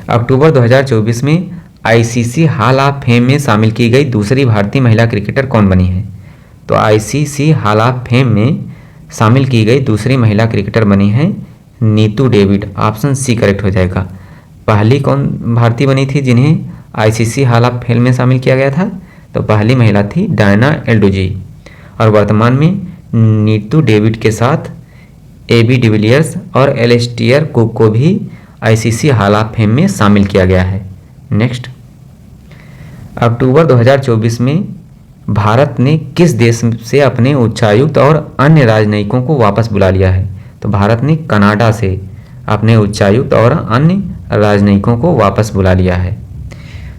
अक्टूबर 2024 में आईसीसी हॉल ऑफ फेम में शामिल की गई दूसरी भारतीय महिला क्रिकेटर कौन बनी है? तो आईसीसी हॉल ऑफ फेम में शामिल की गई दूसरी महिला क्रिकेटर बनी है Neetu David. Option C correct हो जाएगा। पहली कौन भारतीय बनी थी जिन्हें आईसीसी हॉल ऑफ फेम में शामिल किया गया था? तो पहली महिला थी डायना एल्डोजी, और वर्तमान में नीतू डेविड के साथ एबी डिविलियर्स और एलिस्टियर कुक को भी आईसीसी हॉल ऑफ फेम में शामिल किया गया है। नेक्स्ट, अक्टूबर 2024 में भारत ने किस देश से अपने उच्चायुक्त और अन्य राजनयिकों को वापस बुला लिया है? तो भारत ने कनाडा से अपने उच्चायुक्त और अन्य राजनयिकों को वापस बुला लिया है।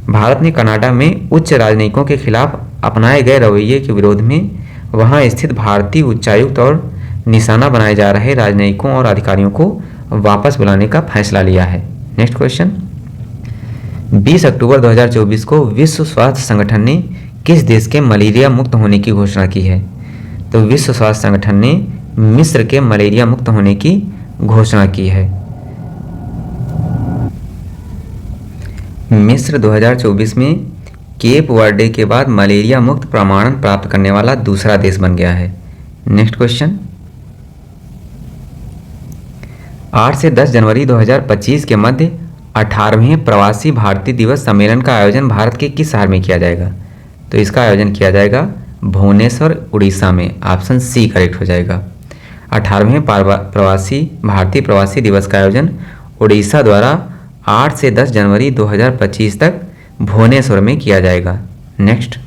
भारत ने कनाडा में उच्च राजनयिकों के खिलाफ अपनाए गए रवैये के विरोध में वहां स्थित भारतीय उच्चायुक्त और निशाना बनाए जा रहे राजनयिकों और अधिकारियों को वापस बुलाने का फैसला लिया है। नेक्स्ट क्वेश्चन, 20 अक्टूबर 2024 को विश्व स्वास्थ्य संगठन ने किस देश के मलेरिया मुक्त होने की घोषणा की है? तो विश्व स्वास्थ्य संगठन ने मिस्र के मलेरिया मुक्त होने की घोषणा की है। मिस्र 2024 में केप वर्डे के बाद मलेरिया मुक्त प्रमाणन प्राप्त करने वाला दूसरा देश बन गया है। नेक्स्ट क्वेश्चन, 8 से 10 जनवरी 2025 के मध्य 18वें प्रवासी भारतीय दिवस सम्मेलन का आयोजन भारत के किस शहर में किया जाएगा? तो इसका आयोजन किया जाएगा भुवनेश्वर, उड़ीसा में। ऑप्शन सी करेक्ट हो जाएगा। 18वें भारतीय प्रवासी दिवस का आयोजन उड़ीसा द्वारा 8 से 10 जनवरी 2025 तक भुवनेश्वर में किया जाएगा। नेक्स्ट,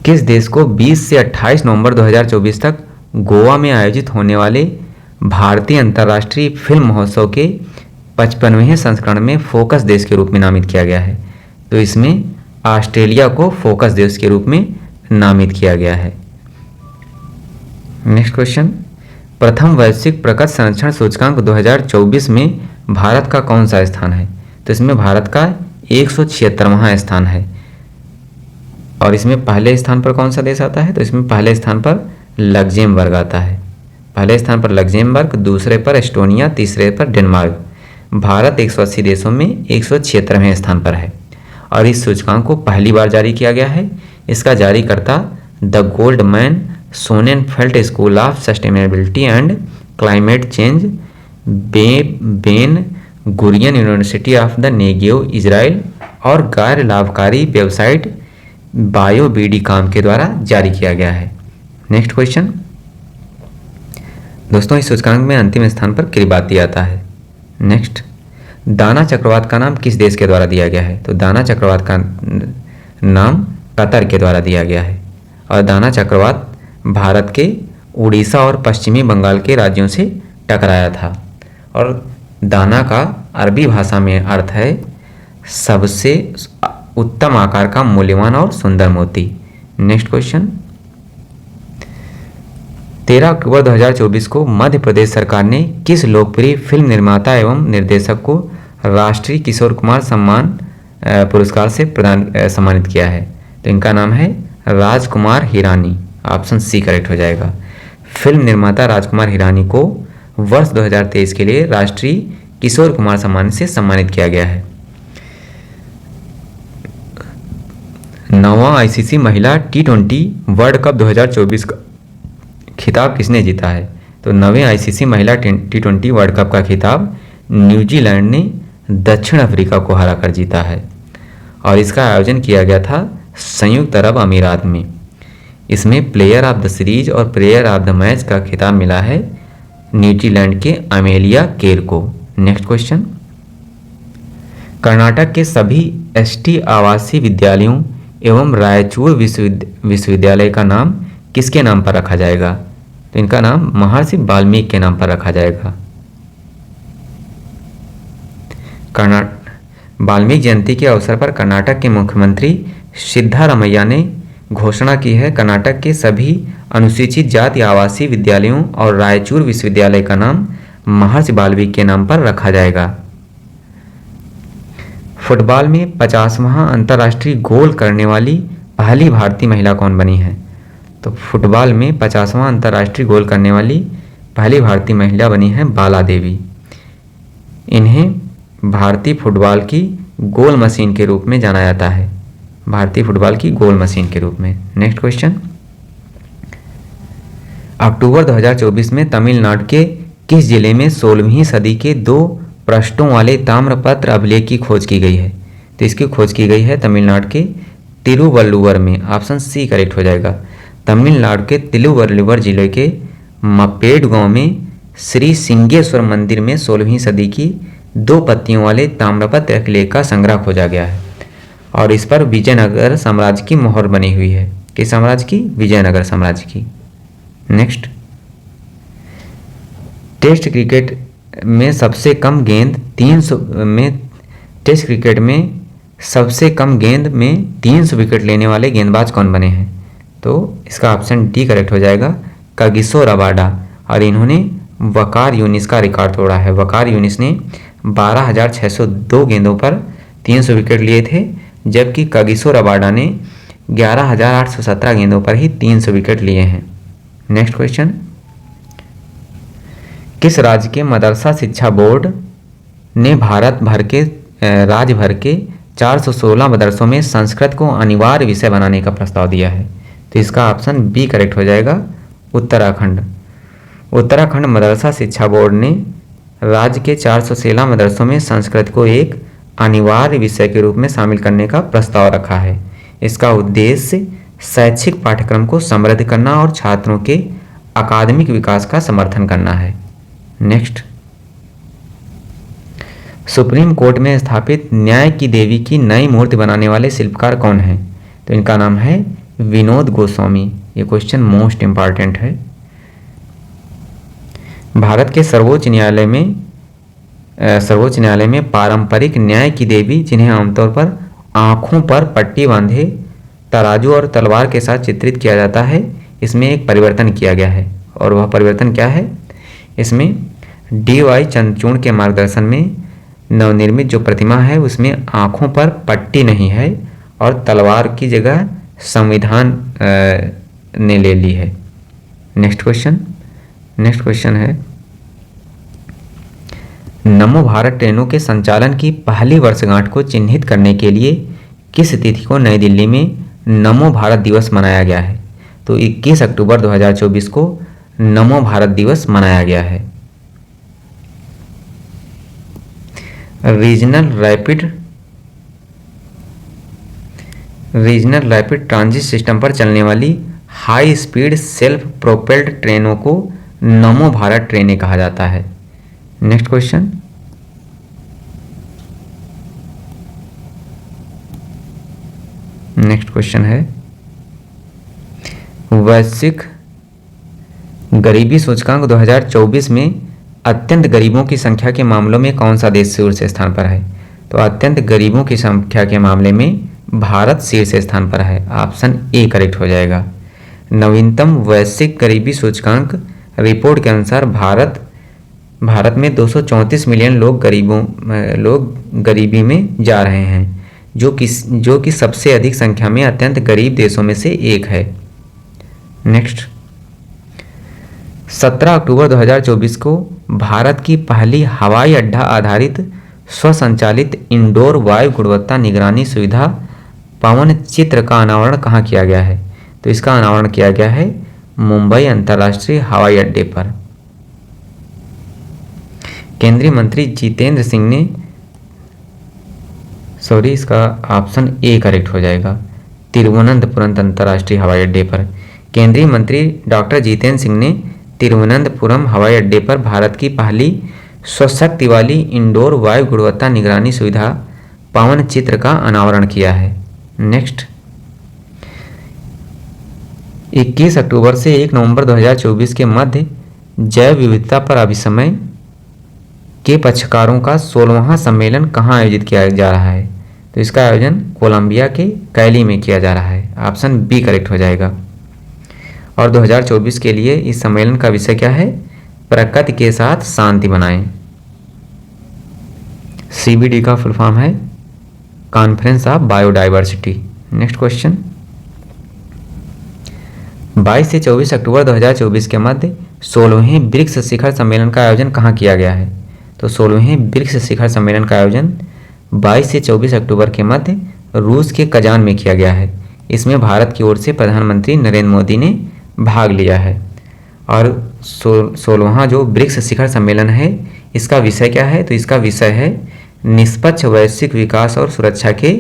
किस देश को 20 से 28 नवंबर 2024 तक गोवा में आयोजित होने वाले भारतीय अंतर्राष्ट्रीय फिल्म महोत्सव के 55वें संस्करण में फोकस देश के रूप में नामित किया गया है? तो इसमें ऑस्ट्रेलिया को फोकस देश के रूप में नामित किया गया है। नेक्स्ट क्वेश्चन, प्रथम वैश्विक प्रगति संरक्षण सूचकांक 2024 में भारत का कौन सा स्थान है? तो इसमें भारत का 176वां स्थान है। और इसमें पहले स्थान पर कौन सा देश आता है? तो इसमें पहले स्थान पर लग्जेमबर्ग आता है। पहले स्थान पर लग्जेमबर्ग, दूसरे पर एस्टोनिया, तीसरे पर डेनमार्क। भारत 180 देशों में 176वें स्थान पर है और इस सूचकांक को पहली बार जारी किया गया है। इसका जारीकर्ता the Goldman Sonnenfeld School of Sustainability and Climate Change, Ben Gurion University of the Negev, Israel और गैर लाभकारी वेबसाइट बायोबीडीकॉम के द्वारा जारी किया गया है। नेक्स्ट क्वेश्चन, दोस्तों इस सूचकांक में अंतिम स्थान पर किरिबाती आता है। नेक्स्ट, दाना चक्रवात का नाम किस देश के द्वारा दिया गया है? तो दाना चक्रवात का नाम कतर के द्वारा दिया गया है और दाना चक्रवात भारत के उड़ीसा और पश्चिमी बंगाल के राज्यों से टकराया था। और दाना का अरबी भाषा में अर्थ है सबसे उत्तम आकार का मूल्यवान और सुंदर मोती। नेक्स्ट क्वेश्चन, 13 अक्टूबर 2024 को मध्य प्रदेश सरकार ने किस लोकप्रिय फिल्म निर्माता एवं निर्देशक को राष्ट्रीय किशोर कुमार सम्मान पुरस्कार से सम्मानित किया है? तो इनका नाम है Rajkumar Hirani. Option C correct हो जाएगा। फिल्म निर्माता राजकुमार हिरानी को वर्ष 2023 के लिए राष्ट्रीय किशोर कुमार सम्मान से सम्मानित किया गया है। 9वां आईसीसी महिला T20 वर्ल्ड कप 2024 का खिताब किसने जीता है? तो 9वें आईसीसी महिला T20 वर्ल्ड कप का खिताब न्यूजीलैंड ने दक्षिण अफ्रीका को हराकर जीता है और इसका आयोजन किया गया था संयुक्त अरब अमीरात में। इसमें प्लेयर ऑफ द सीरीज और प्लेयर ऑफ द मैच का खिताब मिला है न्यूजीलैंड के अमेलिया केर को। नेक्स्ट क्वेश्चन, कर्नाटक के सभी एसटी आवासीय विद्यालयों एवं रायचूर विश्वविद्यालय का नाम किसके नाम पर रखा जाएगा? तो इनका नाम महर्षि वाल्मीकि के नाम पर रखा जाएगा। वाल्मीकि जयंती के अवसर पर कर्नाटक के मुख्यमंत्री सिद्धारमैया ने घोषणा की है कर्नाटक के सभी अनुसूचित जाति आवासीय विद्यालयों और रायचूर विश्वविद्यालय का नाम महर्षि वाल्मीकि के नाम पर रखा जाएगा। फुटबॉल में 50वां अंतर्राष्ट्रीय गोल करने वाली पहली भारतीय महिला कौन बनी है? तो फुटबॉल में 50वां अंतर्राष्ट्रीय गोल करने वाली पहली भारतीय महिला बनी है बाला देवी। इन्हें भारतीय फुटबॉल की गोल मशीन के रूप में जाना जाता है, भारतीय फुटबॉल की गोल मशीन के रूप में। नेक्स्ट क्वेश्चन, अक्टूबर 2024 में तमिलनाडु के किस जिले में 16वीं सदी के 2 पृष्ठों वाले ताम्रपत्र अभिलेख की खोज की गई है? तो इसकी खोज की गई है तमिलनाडु के तिरुवल्लुवर में। ऑप्शन सी करेक्ट हो जाएगा। तमिलनाडु के तिरुवल्लुवर जिले के मपेड गांव में श्री सिंगेश्वर मंदिर में 16वीं सदी की 2 पत्तियों वाले ताम्रपत्र अभिलेख का संग्रह खोजा गया है और इस पर विजयनगर साम्राज्य की मोहर बनी हुई है। किस साम्राज्य की? विजयनगर साम्राज्य की। नेक्स्ट, टेस्ट क्रिकेट में सबसे कम गेंद 300 में टेस्ट क्रिकेट में सबसे कम गेंद में 300 विकेट लेने वाले गेंदबाज कौन बने हैं? तो इसका ऑप्शन डी करेक्ट हो जाएगा, कागिसो रबाडा। और इन्होंने वकार यूनिस का रिकॉर्ड तोड़ा है। वकार यूनिस ने 12,602 गेंदों पर 300 विकेट लिए थे, जबकि कागिसो रबाडा ने 11,817 गेंदों पर ही 300 विकेट लिए हैं। नेक्स्ट क्वेश्चन, किस राज्य के मदरसा शिक्षा बोर्ड ने भारत भर के राज्य भर के 416 मदरसों में संस्कृत को अनिवार्य विषय बनाने का प्रस्ताव दिया है? तो इसका ऑप्शन बी करेक्ट हो जाएगा, उत्तराखंड। उत्तराखंड मदरसा शिक्षा बोर्ड ने राज्य के 416 मदरसों में संस्कृत को एक अनिवार्य विषय के रूप में शामिल करने का प्रस्ताव रखा है। इसका उद्देश्य शैक्षिक पाठ्यक्रम को समृद्ध करना और छात्रों के अकादमिक विकास का समर्थन करना है। नेक्स्ट, सुप्रीम कोर्ट में स्थापित न्याय की देवी की नई मूर्ति बनाने वाले शिल्पकार कौन हैं? तो इनका नाम है विनोद गोस्वामी। ये क्वेश्चन मोस्ट इंपॉर्टेंट है। भारत के सर्वोच्च न्यायालय में पारंपरिक न्याय की देवी, जिन्हें आमतौर पर आंखों पर पट्टी बांधे तराजू और तलवार के साथ चित्रित किया जाता है, इसमें एक परिवर्तन किया गया है। और वह परिवर्तन क्या है? इसमें डी.वाई. चंद्रचूड़ के मार्गदर्शन में नवनिर्मित जो प्रतिमा है उसमें आंखों पर पट्टी नहीं है और तलवार की जगह संविधान ने ले ली है। नेक्स्ट क्वेश्चन है, नमो भारत ट्रेनों के संचालन की पहली वर्षगांठ को चिन्हित करने के लिए किस तिथि को नई दिल्ली में नमो भारत दिवस मनाया गया है? तो 21 अक्टूबर 2024 को नमो भारत दिवस मनाया गया है। रीजनल रैपिड ट्रांजिट सिस्टम पर चलने वाली हाई स्पीड सेल्फ प्रोपेल्ड ट्रेनों को नमो भारत ट्रेनें कहा जाता है। नेक्स्ट क्वेश्चन है, वैश्विक गरीबी सूचकांक 2024 में अत्यंत गरीबों की संख्या के मामलों में कौन सा देश शीर्ष स्थान पर है? तो अत्यंत गरीबों की संख्या के मामले में भारत शीर्ष स्थान पर है। ऑप्शन ए करेक्ट हो जाएगा। नवीनतम वैश्विक गरीबी सूचकांक रिपोर्ट के अनुसार भारत में 234 मिलियन लोग गरीबी में जा रहे हैं, जो कि सबसे अधिक संख्या में अत्यंत गरीब देशों में से एक है। नेक्स्ट, 17 अक्टूबर 2024 को भारत की पहली हवाई अड्डा आधारित स्वसंचालित इंडोर वायु गुणवत्ता निगरानी सुविधा पवन चित्र का अनावरण कहाँ किया गया है? तो इसका अनावरण किया गया है मुंबई अंतर्राष्ट्रीय हवाई अड्डे पर। केंद्रीय मंत्री जितेंद्र सिंह ने इसका ऑप्शन ए करेक्ट हो जाएगा, तिरुवनंतपुरम अंतर्राष्ट्रीय हवाई अड्डे पर। केंद्रीय मंत्री डॉक्टर जितेंद्र सिंह ने तिरुवनंतपुरम हवाई अड्डे पर भारत की पहली स्वशक्ति वाली इंडोर वायु गुणवत्ता निगरानी सुविधा पवन चित्र का अनावरण किया है। नेक्स्ट, 21 अक्टूबर से 1 नवंबर 2024 के मध्य जैव विविधता पर अभिसमय के पक्षकारों का 16वां सम्मेलन कहाँ आयोजित किया जा रहा है? तो इसका आयोजन कोलंबिया के कैली में किया जा रहा है। ऑप्शन बी करेक्ट हो जाएगा। और 2024 के लिए इस सम्मेलन का विषय क्या है? प्रकृति के साथ शांति बनाएं। CBD का फुल फॉर्म है conference of biodiversity. Next question, 22 से 24 अक्टूबर 2024 के मध्य 16वें ब्रिक्स शिखर सम्मेलन का आयोजन कहाँ किया गया है? तो 16वें ब्रिक्स शिखर सम्मेलन का आयोजन 22 से 24 अक्टूबर के मध्य रूस के कजान में किया गया है। इसमें भारत की ओर से प्रधानमंत्री नरेंद्र मोदी ने भाग लिया है। और 16वां जो ब्रिक्स शिखर सम्मेलन है इसका विषय क्या है? तो इसका विषय है निष्पक्ष वैश्विक विकास और सुरक्षा के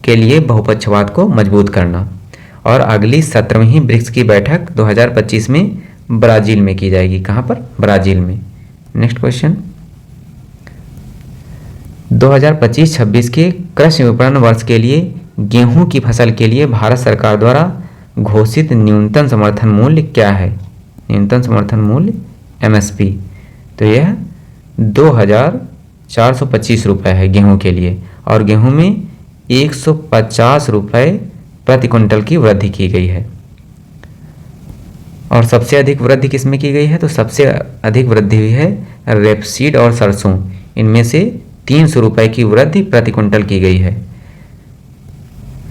लिए बहुपक्षवाद को मजबूत करना। और अगली 17वीं ब्रिक्स की बैठक 2025 में ब्राज़ील में की जाएगी। कहाँ पर? ब्राज़ील में। नेक्स्ट क्वेश्चन, 2025-26 के कृषि विपणन वर्ष के लिए गेहूं की फसल के लिए भारत सरकार द्वारा घोषित न्यूनतम समर्थन मूल्य क्या है? न्यूनतम समर्थन मूल्य MSP, तो यह 2,425 रुपये है गेहूं के लिए। और गेहूं में 150 रुपये प्रति क्विंटल की वृद्धि की गई है। और सबसे अधिक वृद्धि किसमें की गई है? तो सबसे अधिक वृद्धि हुई है रेपसीड और सरसों, इनमें से 300 रुपये की वृद्धि प्रति क्विंटल की गई है।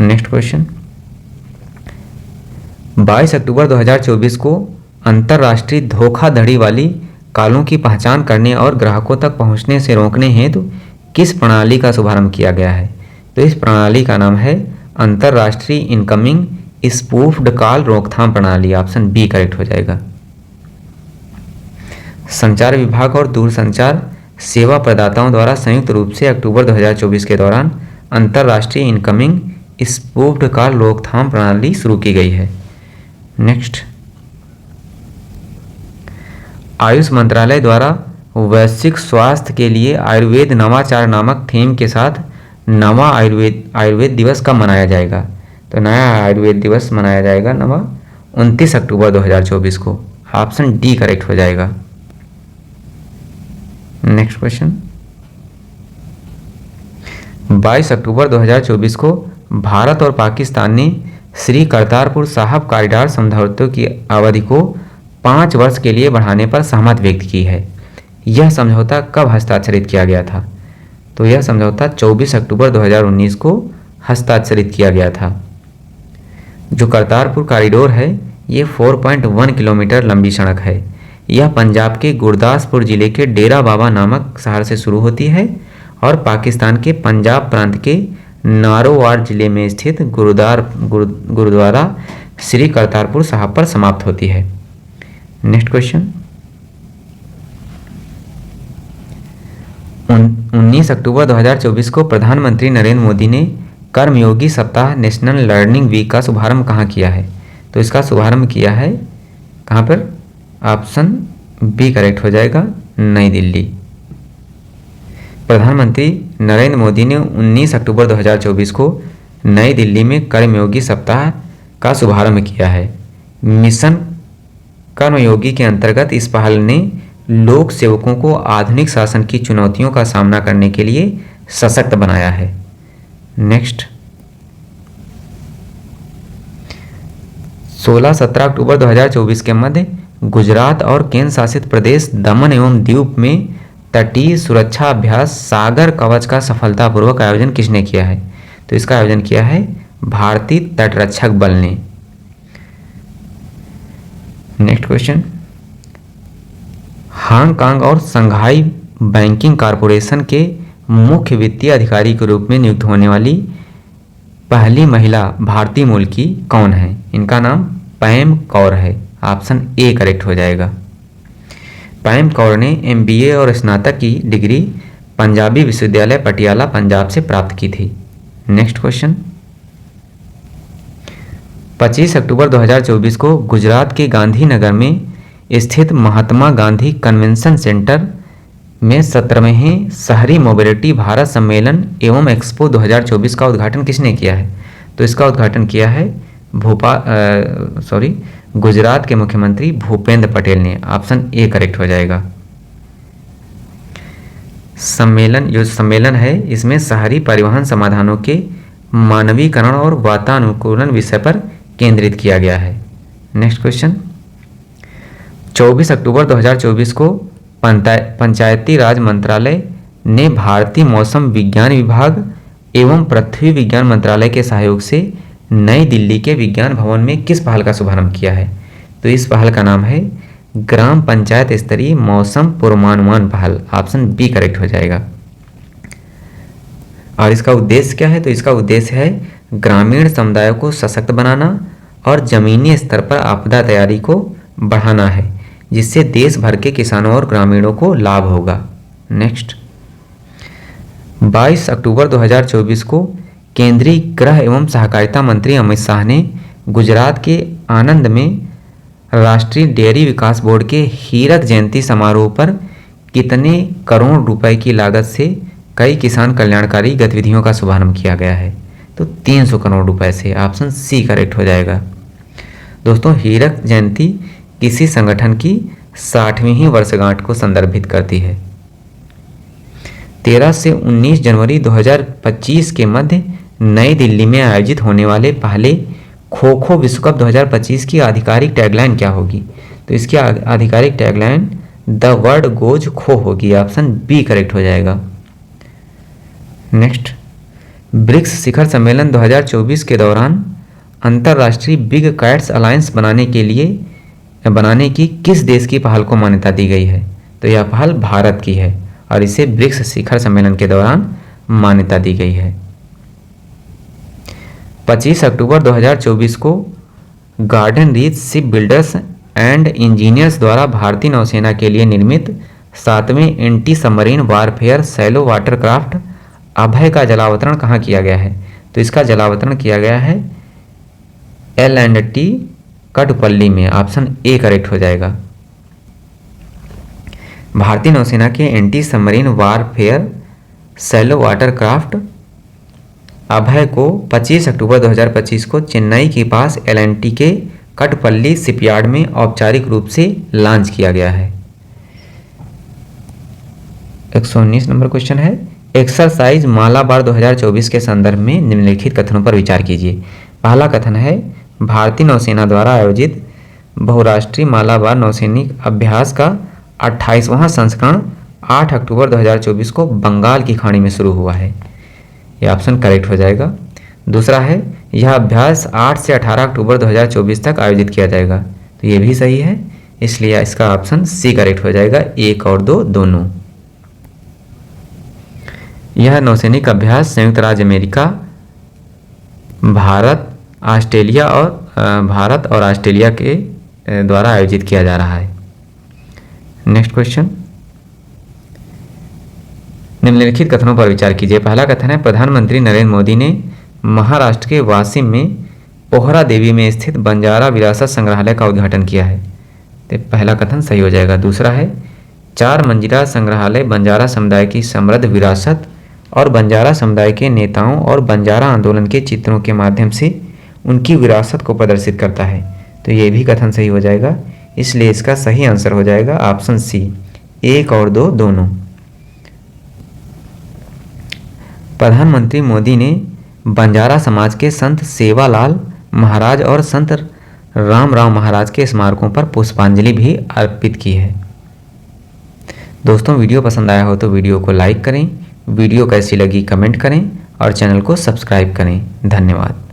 नेक्स्ट क्वेश्चन, 22 अक्टूबर 2024 को अंतर्राष्ट्रीय धोखाधड़ी वाली कॉलों की पहचान करने और ग्राहकों तक पहुंचने से रोकने हेतु किस प्रणाली का शुभारंभ किया गया है? तो इस प्रणाली का नाम है अंतर्राष्ट्रीय इनकमिंग स्पूफ्ड कॉल रोकथाम प्रणाली। ऑप्शन बी करेक्ट हो जाएगा। संचार विभाग और दूरसंचार सेवा प्रदाताओं द्वारा संयुक्त रूप से अक्टूबर 2024 के दौरान अंतर्राष्ट्रीय इनकमिंग स्पूफ्ड कॉल रोकथाम प्रणाली शुरू की गई है। नेक्स्ट, आयुष मंत्रालय द्वारा वैश्विक स्वास्थ्य के लिए आयुर्वेद नवाचार नामक थीम के साथ नवा आयुर्वेद दिवस कब मनाया जाएगा? तो नया आयुर्वेद दिवस मनाया जाएगा 29 अक्टूबर 2024 को। ऑप्शन डी करेक्ट हो जाएगा। नेक्स्ट क्वेश्चन, 22 अक्टूबर 2024 को भारत और पाकिस्तान ने श्री करतारपुर साहिब कॉरिडोर समझौते की अवधि को 5 वर्ष के लिए बढ़ाने पर सहमति व्यक्त की है। यह समझौता कब हस्ताक्षरित किया गया था? तो यह समझौता 24 अक्टूबर 2019 को हस्ताक्षरित किया गया था। जो करतारपुर कॉरिडोर है ये 4.1 किलोमीटर लंबी सड़क है। यह पंजाब के गुरदासपुर जिले के डेरा बाबा नामक शहर से शुरू होती है और पाकिस्तान के पंजाब प्रांत के नारोवार जिले में स्थित गुरुद्वारा श्री करतारपुर साहिब पर समाप्त होती है। नेक्स्ट क्वेश्चन, 19 अक्टूबर 2024 को प्रधानमंत्री नरेंद्र मोदी ने कर्मयोगी सप्ताह नेशनल लर्निंग वीक का शुभारंभ कहाँ किया है? तो इसका शुभारंभ किया है कहाँ पर? ऑप्शन बी करेक्ट हो जाएगा, नई दिल्ली। प्रधानमंत्री नरेंद्र मोदी ने 19 अक्टूबर 2024 को नई दिल्ली में कर्मयोगी सप्ताह का शुभारंभ किया है। मिशन कर्मयोगी के अंतर्गत इस पहल ने लोक सेवकों को आधुनिक शासन की चुनौतियों का सामना करने के लिए सशक्त बनाया है। नेक्स्ट, 16-17 अक्टूबर 2024 के मध्य गुजरात और केंद्र शासित प्रदेश दमन एवं दीव में तटीय सुरक्षा अभ्यास सागर कवच का सफलतापूर्वक आयोजन किसने किया है? तो इसका आयोजन किया है भारतीय तटरक्षक बल ने। नेक्स्ट क्वेश्चन, हांगकांग और संघाई बैंकिंग कॉरपोरेशन के मुख्य वित्तीय अधिकारी के रूप में नियुक्त होने वाली पहली महिला भारतीय मूल की कौन है? इनका नाम पैम कौर है। ऑप्शन ए करेक्ट हो जाएगा। पैम कौर ने MBA और स्नातक की डिग्री पंजाबी विश्वविद्यालय पटियाला पंजाब से प्राप्त की थी। नेक्स्ट क्वेश्चन, 25 अक्टूबर 2024 को गुजरात के गांधीनगर में स्थित महात्मा गांधी कन्वेंशन सेंटर में 17वें शहरी मोबिलिटी भारत सम्मेलन एवं एक्सपो 2024 का उद्घाटन किसने किया है? तो इसका उद्घाटन किया है गुजरात के मुख्यमंत्री भूपेंद्र पटेल ने। ऑप्शन ए करेक्ट हो जाएगा। सम्मेलन है इसमें शहरी परिवहन समाधानों के मानवीकरण और वातानुकूलन विषय पर केंद्रित किया गया है। नेक्स्ट क्वेश्चन, 24 अक्टूबर 2024 को पंचायती राज मंत्रालय ने भारतीय मौसम विज्ञान विभाग एवं पृथ्वी विज्ञान मंत्रालय के सहयोग से नई दिल्ली के विज्ञान भवन में किस पहल का शुभारंभ किया है? तो इस पहल का नाम है ग्राम पंचायत स्तरीय मौसम पूर्वानुमान पहल। ऑप्शन बी करेक्ट हो जाएगा। और इसका उद्देश्य क्या है? तो इसका उद्देश्य है ग्रामीण समुदायों को सशक्त बनाना और जमीनी स्तर पर आपदा तैयारी को बढ़ाना है, जिससे देश भर के किसानों और ग्रामीणों को लाभ होगा। नेक्स्ट, 22 अक्टूबर 2024 को केंद्रीय गृह एवं सहकारिता मंत्री अमित शाह ने गुजरात के आनंद में राष्ट्रीय डेयरी विकास बोर्ड के हीरक जयंती समारोह पर कितने करोड़ रुपए की लागत से कई किसान कल्याणकारी गतिविधियों का शुभारंभ किया गया है? तो 300 करोड़ रुपए से। ऑप्शन सी करेक्ट हो जाएगा। दोस्तों, हीरक जयंती किसी संगठन की 60वीं वर्षगांठ को संदर्भित करती है। 13 से 19 जनवरी 2025 के मध्य नई दिल्ली में आयोजित होने वाले पहले खो खो विश्व कप 2025 की आधिकारिक टैगलाइन क्या होगी? तो इसकी आधिकारिक टैगलाइन द वर्ल्ड गोज खो होगी। ऑप्शन बी करेक्ट हो जाएगा। नेक्स्ट, ब्रिक्स शिखर सम्मेलन 2024 के दौरान अंतर्राष्ट्रीय बिग कैट्स अलायंस बनाने की किस देश की पहल को मान्यता दी गई है? तो यह पहल भारत की है और इसे ब्रिक्स शिखर सम्मेलन के दौरान मान्यता दी गई है। 25 अक्टूबर 2024 को Garden Reach ship builders and engineers द्वारा भारतीय नौसेना के लिए निर्मित 7वें anti submarine warfare shallow watercraft Abhay का जलावतरण कहाँ किया गया है? तो इसका जलावतरण किया गया है L&T कटुपल्ली में। ऑप्शन ए करेक्ट हो जाएगा। भारतीय नौसेना के anti submarine warfare shallow watercraft Abhay को 25 अक्टूबर 2025 को चेन्नई के पास L&T के कटपल्ली शिपयार्ड में औपचारिक रूप से लॉन्च किया गया है। 119 नंबर क्वेश्चन है, एक्सरसाइज मालाबार 2024 के संदर्भ में निम्नलिखित कथनों पर विचार कीजिए। पहला कथन है, भारतीय नौसेना द्वारा आयोजित बहुराष्ट्रीय मालाबार नौसैनिक अभ्यास का 28वां संस्करण 8 अक्टूबर 2024 को बंगाल की खाड़ी में शुरू हुआ है। यह ऑप्शन करेक्ट हो जाएगा। दूसरा है, यह अभ्यास 8 से 18 अक्टूबर 2024 तक आयोजित किया जाएगा। तो ये भी सही है, इसलिए इसका ऑप्शन सी करेक्ट हो जाएगा। 1 और 2 दोनों। यह नौसैनिक अभ्यास संयुक्त राज्य अमेरिका, भारत और ऑस्ट्रेलिया के द्वारा आयोजित किया जा रहा है। नेक्स्ट क्वेश्चन, निम्नलिखित कथनों पर विचार कीजिए। पहला कथन है, प्रधानमंत्री नरेंद्र मोदी ने महाराष्ट्र के वाशिम में पोहरा देवी में स्थित बंजारा विरासत संग्रहालय का उद्घाटन किया है। तो पहला कथन सही हो जाएगा। दूसरा है, 4 मंजिला संग्रहालय बंजारा समुदाय की समृद्ध विरासत और बंजारा समुदाय के नेताओं और बंजारा आंदोलन के चित्रों के माध्यम से उनकी विरासत को प्रदर्शित करता है। तो ये भी कथन सही हो जाएगा, इसलिए इसका सही आंसर हो जाएगा ऑप्शन सी। 1 और 2 दोनों। प्रधानमंत्री मोदी ने बंजारा समाज के संत सेवालाल महाराज और संत रामराव महाराज के स्मारकों पर पुष्पांजलि भी अर्पित की है। दोस्तों, वीडियो पसंद आया हो तो वीडियो को लाइक करें, वीडियो कैसी लगी कमेंट करें और चैनल को सब्सक्राइब करें। धन्यवाद।